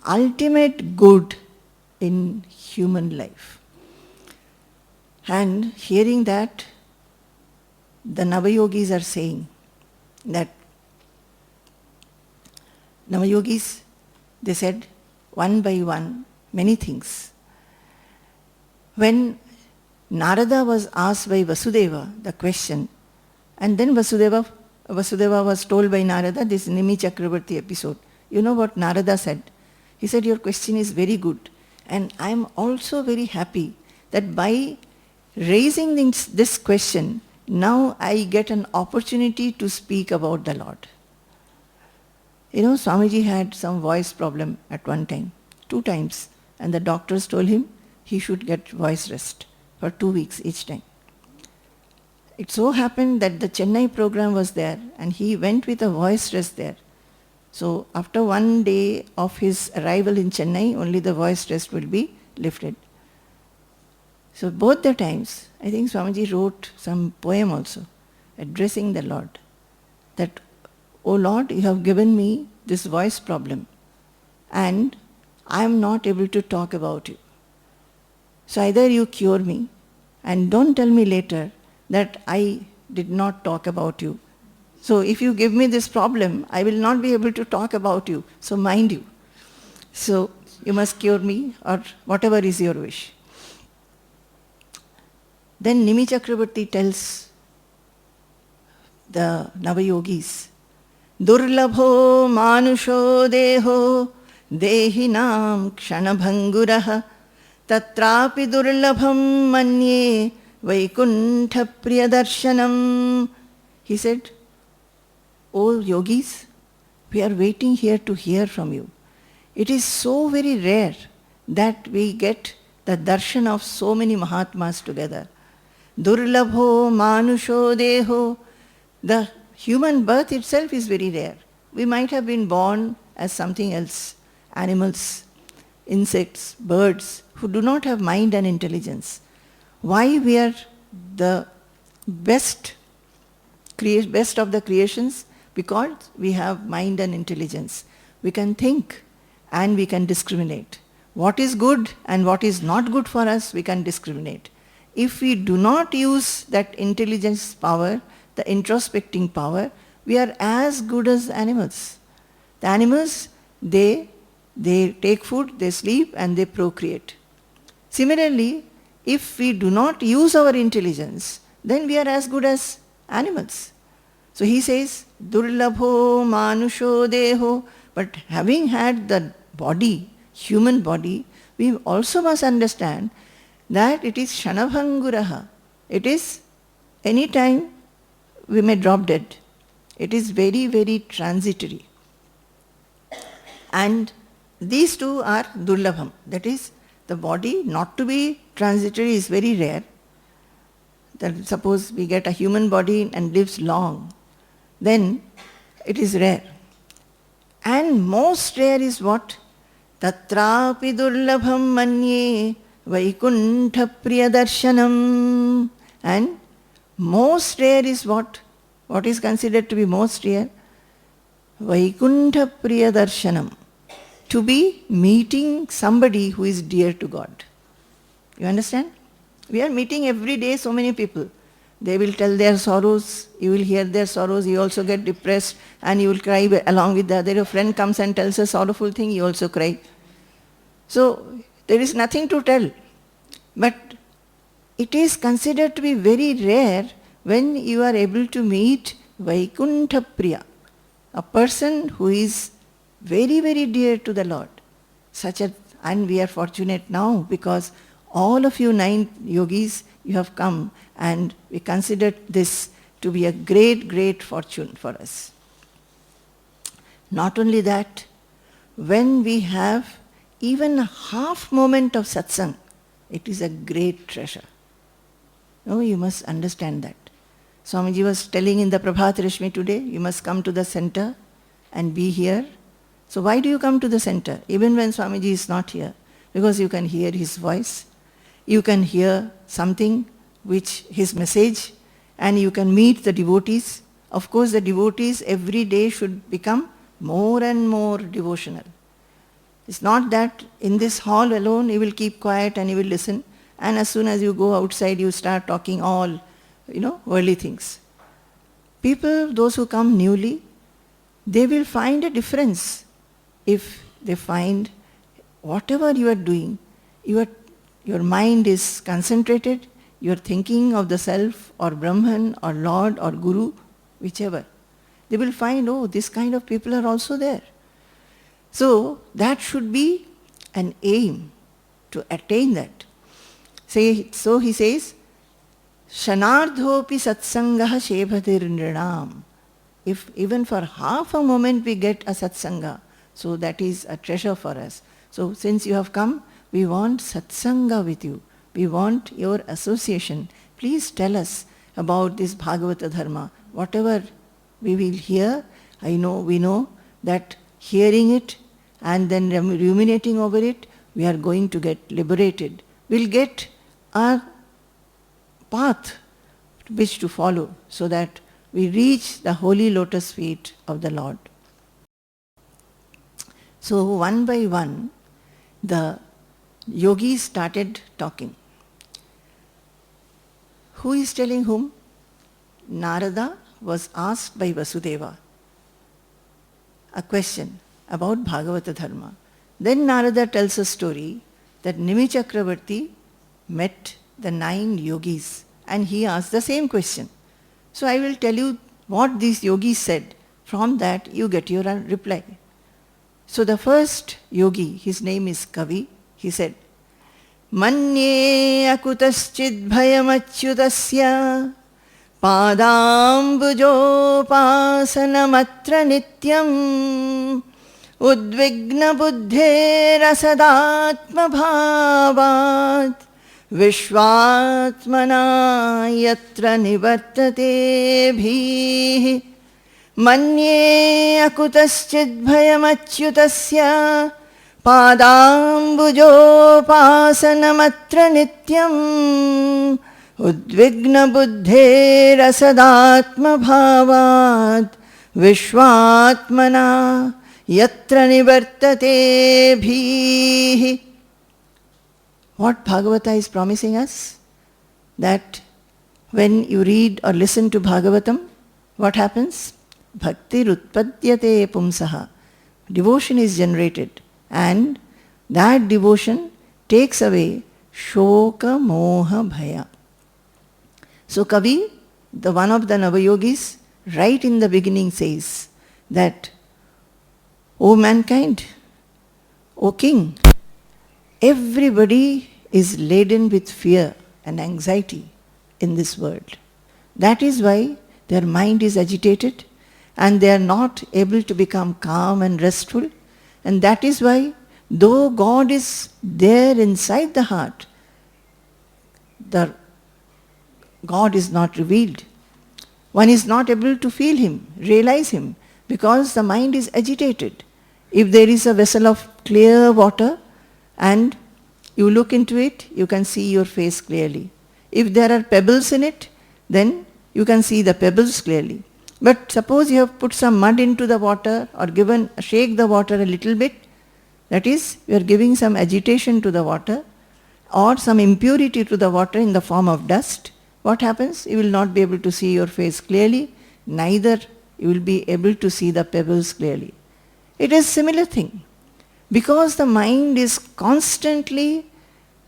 ultimate good in human life? And hearing that, the Navayogis are saying that Navayogis, they said one by one many things. When Narada was asked by Vasudeva the question, and then Vasudeva was told by Narada, this Nimi Chakravarti episode, You know what Narada said? He said, your question is very good. And I am also very happy that by raising this question, now I get an opportunity to speak about the Lord. Swamiji had some voice problem at one time, 2 times. And the doctors told him he should get voice rest for 2 weeks each time. It so happened that the Chennai program was there and he went with a voice rest there. So after 1 day of his arrival in Chennai, only the voice rest will be lifted. So both the times, I think Swamiji wrote some poem also, addressing the Lord. That, O Lord, you have given me this voice problem and I am not able to talk about you. So either you cure me and don't tell me later that I did not talk about you. So if you give me this problem, I will not be able to talk about you. So mind you. So you must cure me or whatever is your wish. Then Nimi Chakravarti tells the Navayogis, Durlabho manusho deho dehinam kshanabhanguraha tatrapi durlabham manye vaikuntha priyadarshanam. He said, O yogis, we are waiting here to hear from you. It is so very rare that we get the darshan of so many Mahatmas together. Durlabho manusho deho. The human birth itself is very rare. We might have been born as something else, animals, insects, birds, who do not have mind and intelligence. Why we are the best of the creations? Because we have mind and intelligence. We can think and we can discriminate. What is good and what is not good for us, we can discriminate. If we do not use that intelligence power, the introspecting power, we are as good as animals. The animals, they take food, they sleep and they procreate. Similarly, if we do not use our intelligence, then we are as good as animals. So he says, Durlabho manusho deho. But having had the body, human body, we also must understand that it is shanabhanguraha. It is any time we may drop dead. It is very, very transitory. And these two are durlabham. That is, the body not to be transitory is very rare. That suppose we get a human body and lives long, then it is rare. And most rare is what? Tatrapi durlabham manye vaikuntha priyadarshanam. And most rare is what? What is considered to be most rare? Vaikuntha priyadarshanam. To be meeting somebody who is dear to God. You understand? We are meeting every day so many people. They will tell their sorrows, you will hear their sorrows, you also get depressed and you will cry along with the other. Your friend comes and tells a sorrowful thing, you also cry. So there is nothing to tell. But it is considered to be very rare when you are able to meet Vaikuntha Priya, a person who is very, very dear to the Lord. And we are fortunate now because all of you 9 yogis, you have come and we consider this to be a great, great fortune for us. Not only that, when we have even a half moment of satsang, it is a great treasure. No, you must understand that. Swamiji was telling in the Prabhat Rashmi today, you must come to the center and be here. So why do you come to the center? Even when Swamiji is not here. Because you can hear his voice, you can hear something which his message, and you can meet the devotees. Of course, the devotees every day should become more and more devotional. It's not that in this hall alone you will keep quiet and you will listen, and as soon as you go outside you start talking all, worldly things. People, those who come newly, they will find a difference if they find whatever you are doing, your mind is concentrated, you are thinking of the self or Brahman or Lord or Guru, whichever. They will find, this kind of people are also there. So that should be an aim to attain that. So he says, Shanardhopi satsangaha shebhatir nrinam. If even for half a moment we get a satsanga, so that is a treasure for us. So since you have come, we want satsanga with you. We want your association. Please tell us about this Bhagavata Dharma. Whatever we will hear, we know that hearing it and then ruminating over it, we are going to get liberated. We'll get a path which to follow so that we reach the holy lotus feet of the Lord. So one by one, the yogis started talking. Who is telling whom? Narada was asked by Vasudeva a question about Bhagavata Dharma. Then Narada tells a story that Nimi Chakravarti met the 9 yogis and he asked the same question. So I will tell you what these yogis said. From that you get your reply. So the first yogi, his name is Kavi, he said, Manye akutaschid bhayamachyutasya padambujopāsanamatra nityam udvigna buddherasadatma bhavat Vishwatmana yatra nivartate bhihi Manye akutaschid bhayamachyutasya padambujopāsanamatra nityam udvigna buddherasadatma bhavat Vishwatmana yatra nivartate bhihi. What Bhagavata is promising us? That when you read or listen to Bhagavatam, what happens? Bhakti rutpadyate pumsaha. Devotion is generated and that devotion takes away shoka moha bhaya. So Kavi, the one of the Navayogis, right in the beginning says that, O mankind, O king, everybody is laden with fear and anxiety in this world. That is why their mind is agitated and they are not able to become calm and restful. And that is why, though God is there inside the heart, the God is not revealed. One is not able to feel Him, realize Him, because the mind is agitated. If there is a vessel of clear water and you look into it, you can see your face clearly. If there are pebbles in it, then you can see the pebbles clearly. But suppose you have put some mud into the water or shake the water a little bit, that is, you are giving some agitation to the water or some impurity to the water in the form of dust. What happens? You will not be able to see your face clearly, neither you will be able to see the pebbles clearly. It is similar thing. Because the mind is constantly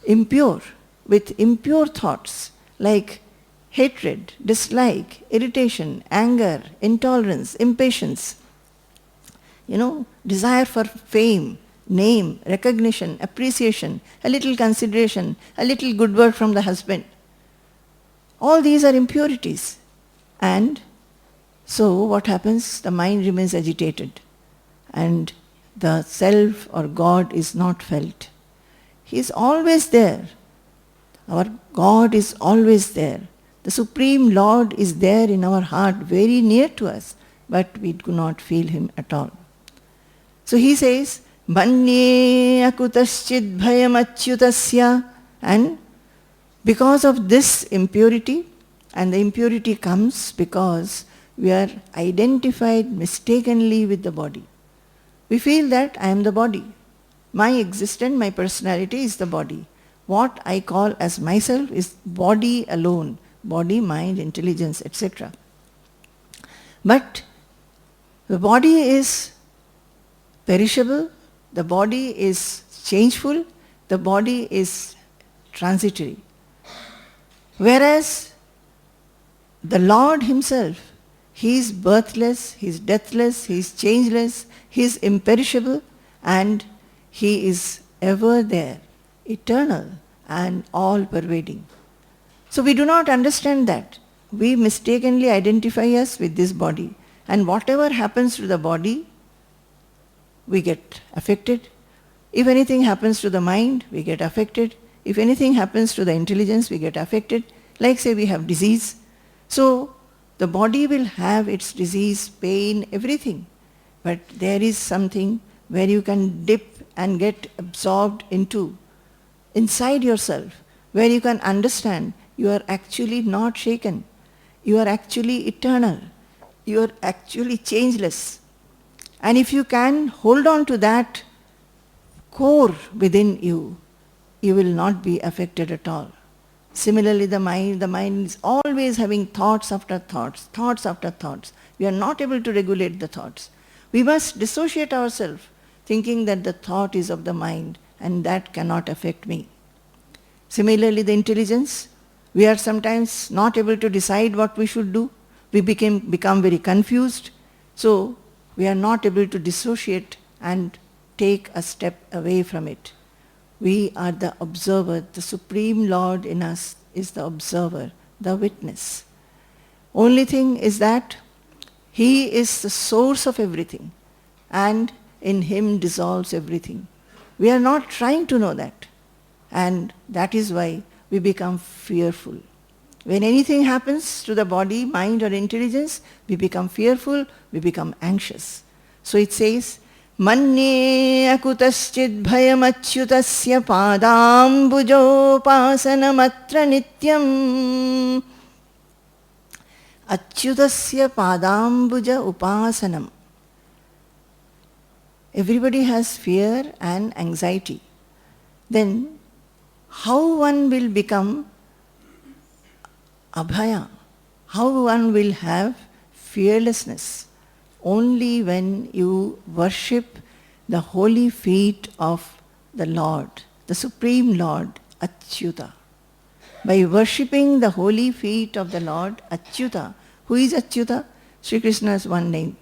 impure, with impure thoughts like hatred, dislike, irritation, anger, intolerance, impatience, desire for fame, name, recognition, appreciation, a little consideration, a little good word from the husband. All these are impurities. And so what happens? The mind remains agitated and the self or God is not felt. He is always there. Our God is always there. The Supreme Lord is there in our heart, very near to us, but we do not feel Him at all. So he says, Manye akutaschid bhayamachyutasya, and because of this impurity, and the impurity comes because we are identified mistakenly with the body. We feel that I am the body. My existence, my personality is the body. What I call as myself is body alone. Body, mind, intelligence, etc. But the body is perishable, the body is changeful, the body is transitory. Whereas the Lord Himself, He is birthless, He is deathless, He is changeless, He is imperishable, and He is ever there, eternal and all-pervading. So we do not understand that. We mistakenly identify us with this body, and whatever happens to the body, we get affected. If anything happens to the mind, we get affected. If anything happens to the intelligence, we get affected. Like say we have disease. So the body will have its disease, pain, everything. But there is something where you can dip and get absorbed into, inside yourself, where you can understand you are actually not shaken. You are actually eternal. You are actually changeless. And if you can hold on to that core within you, you will not be affected at all. Similarly, the mind is always having thoughts after thoughts, thoughts after thoughts. We are not able to regulate the thoughts. We must dissociate ourselves, thinking that the thought is of the mind and that cannot affect me. Similarly, the intelligence, we are sometimes not able to decide what we should do. We become very confused. So we are not able to dissociate and take a step away from it. We are the observer. The Supreme Lord in us is the observer, the witness. Only thing is that He is the source of everything, and in Him dissolves everything. We are not trying to know that, and that is why we become fearful. When anything happens to the body, mind or intelligence, we become fearful, we become anxious. So it says, Manye akutaschid bhayamachyutasya padambujopasanamatra nityam. Achyutasya padambuja upasanam. Everybody has fear and anxiety. Then how one will become abhaya? How one will have fearlessness? Only when you worship the holy feet of the Lord, the Supreme Lord, Achyuta. By worshipping the holy feet of the Lord, Achyuta. Who is Achyuta? Sri Krishna's one name.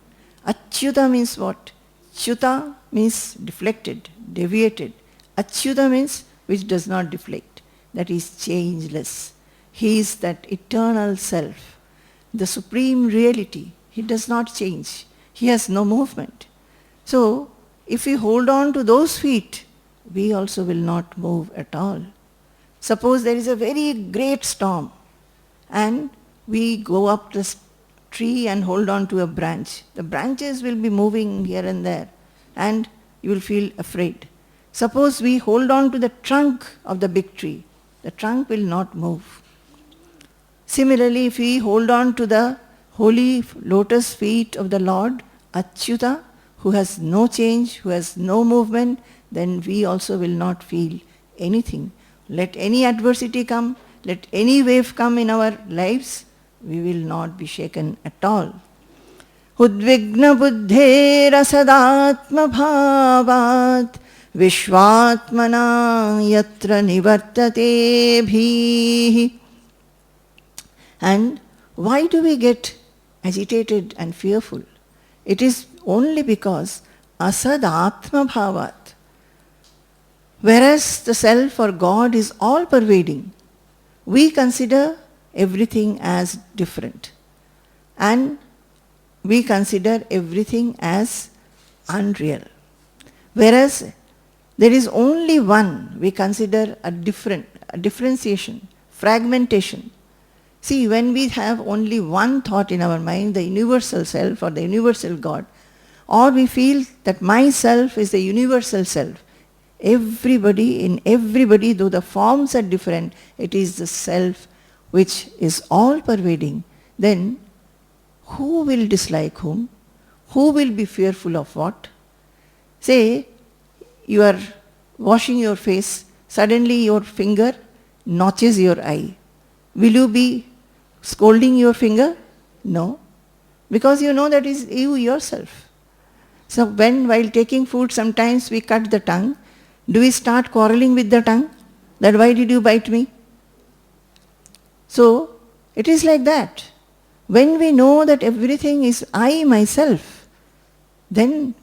Achyuta means what? Chuta means deflected, deviated. Achyuta means which does not deflect. That is changeless. He is that eternal self, the supreme reality. He does not change. He has no movement. So, if we hold on to those feet, we also will not move at all. Suppose there is a very great storm and we go up the tree and hold on to a branch. The branches will be moving here and there and you will feel afraid. Suppose we hold on to the trunk of the big tree. The trunk will not move. Similarly, if we hold on to the holy lotus feet of the Lord, Achyuta, who has no change, who has no movement, then we also will not feel anything. Let any adversity come, let any wave come in our lives, we will not be shaken at all. Udvigna buddhera sadatma bhavat vishwatmana yatra nivartate bhihi. And why do we get agitated and fearful? It is only because asad atma bhavat. Whereas the self or God is all-pervading, we consider everything as different. And we consider everything as unreal. Whereas there is only one, we consider a differentiation, fragmentation. See, when we have only one thought in our mind, the universal self or the universal God, or we feel that myself is the universal self, everybody, though the forms are different, it is the self which is all-pervading. Then who will dislike whom? Who will be fearful of what? Say, you are washing your face, suddenly your finger notches your eye. Will you be scolding your finger? No. Because you know that is you yourself. So while taking food, sometimes we cut the tongue. Do we start quarreling with the tongue? That why did you bite me? So it is like that. When we know that everything is I myself, then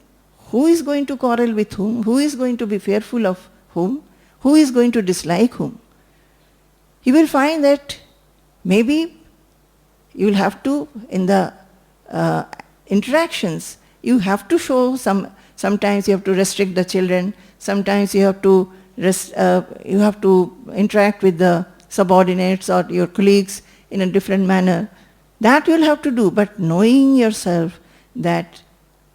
who is going to quarrel with whom, who is going to be fearful of whom, who is going to dislike whom. You will find that maybe you will have to, in the interactions, you have to show sometimes you have to restrict the children, sometimes you have to interact with the subordinates or your colleagues in a different manner. That you will have to do, but knowing yourself that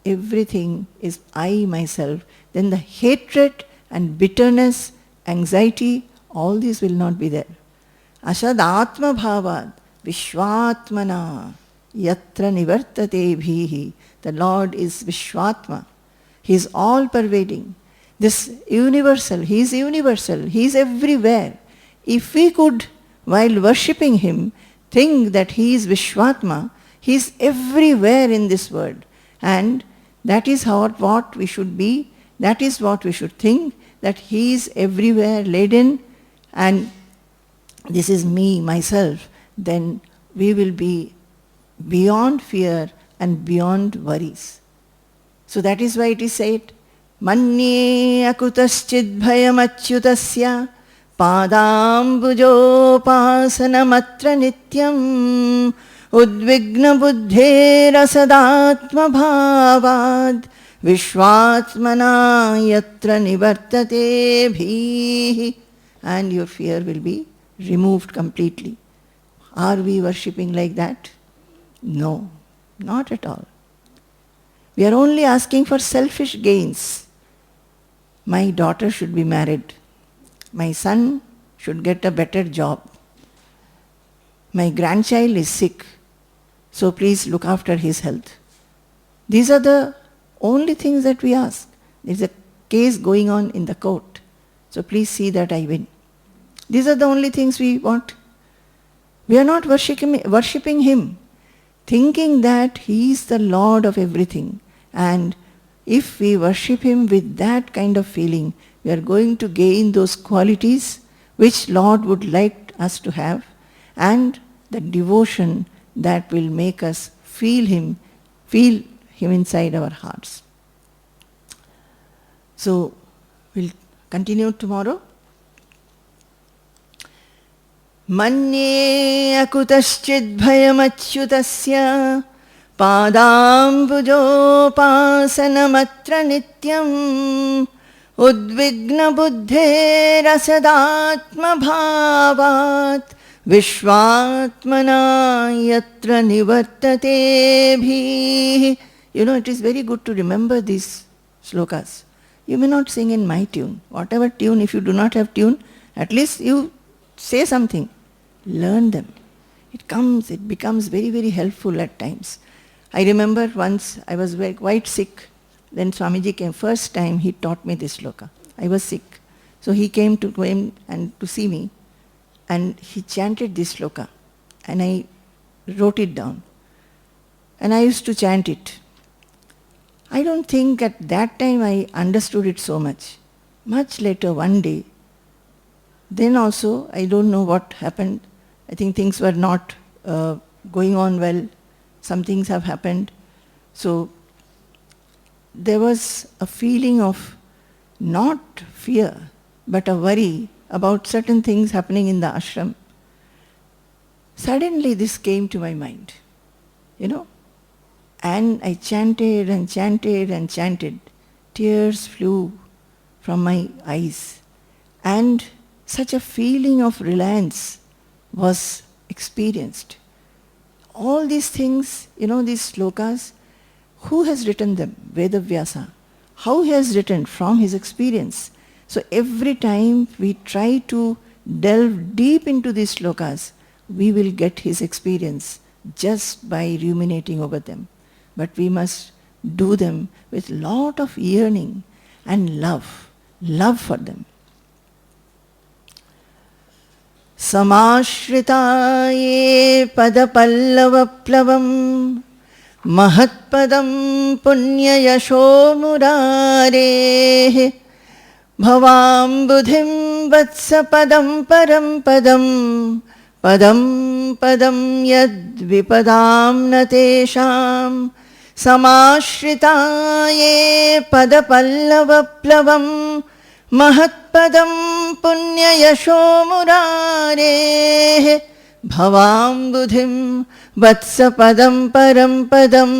everything is I myself, then the hatred and bitterness, anxiety, all these will not be there. Ashadatma bhavad vishwatmana yatra nivartate bhihi. The Lord is Vishwatma. He is all-pervading. This universal, He is universal, He is everywhere. If we could, while worshipping Him, think that He is Vishwatma, He is everywhere in this world. And that is what we should be, that is what we should think, that He is everywhere laden, and this is me, myself, then we will be beyond fear and beyond worries. So that is why it is said, Manye akutaschid bhayam achyutasya padambujopasanamatra nityam udvigna buddhera sadatma bhavad vishwatmana yatra nivartate bhihi. And your fear will be removed completely. Are we worshipping like that? No, not at all. We are only asking for selfish gains. My daughter should be married. My son should get a better job. My grandchild is sick, so please look after his health. These are the only things that we ask. There is a case going on in the court, so please see that I win. These are the only things we want. We are not worshipping Him, thinking that He is the Lord of everything. And if we worship Him with that kind of feeling, we are going to gain those qualities which Lord would like us to have, and the devotion that will make us feel Him inside our hearts. So we'll continue tomorrow. Manye akutaschid bhayamachyutasya padambujopasanamatra nityam udvigna buddhera sadatma bhavat vishwatmana yatra nivartate bhi. You know, it is very good to remember these slokas. You may not sing in my tune. Whatever tune, if you do not have tune, at least you say something. Learn them. It becomes very, very helpful at times. I remember once I was quite sick. Then Swamiji came. First time he taught me this sloka. I was sick. So he came to him and to see me. And he chanted this sloka. And I wrote it down. And I used to chant it. I don't think at that time I understood it so much. Much later, one day, then also, I don't know what happened. I think things were not going on well. Some things have happened. So there was a feeling of not fear, but a worry about certain things happening in the ashram. Suddenly this came to my mind, and I chanted and chanted and chanted. Tears flew from my eyes, and such a feeling of reliance was experienced. All these things, these slokas, who has written them? Vedavyasa. How he has written? From his experience. So every time we try to delve deep into these slokas, we will get his experience just by ruminating over them. But we must do them with lot of yearning and love for them. Samashhritaye padapallavaplavam mahatpadam punyayasho murare bhavam buddhim vatsa padam param padam padam padam yad vipadam natesham समाश्रिताये पदपल्लवप्लवम् महत्पदं पुण्ययशो मुरारेः भवाम्बुधिं वत्सपदं परं पदं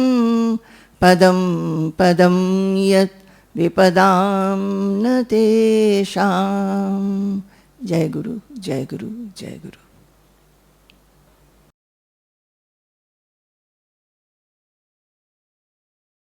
पदं पदं यत् विपदां न तेषाम्। जय गुरु, जय गुरु, जय गुरु।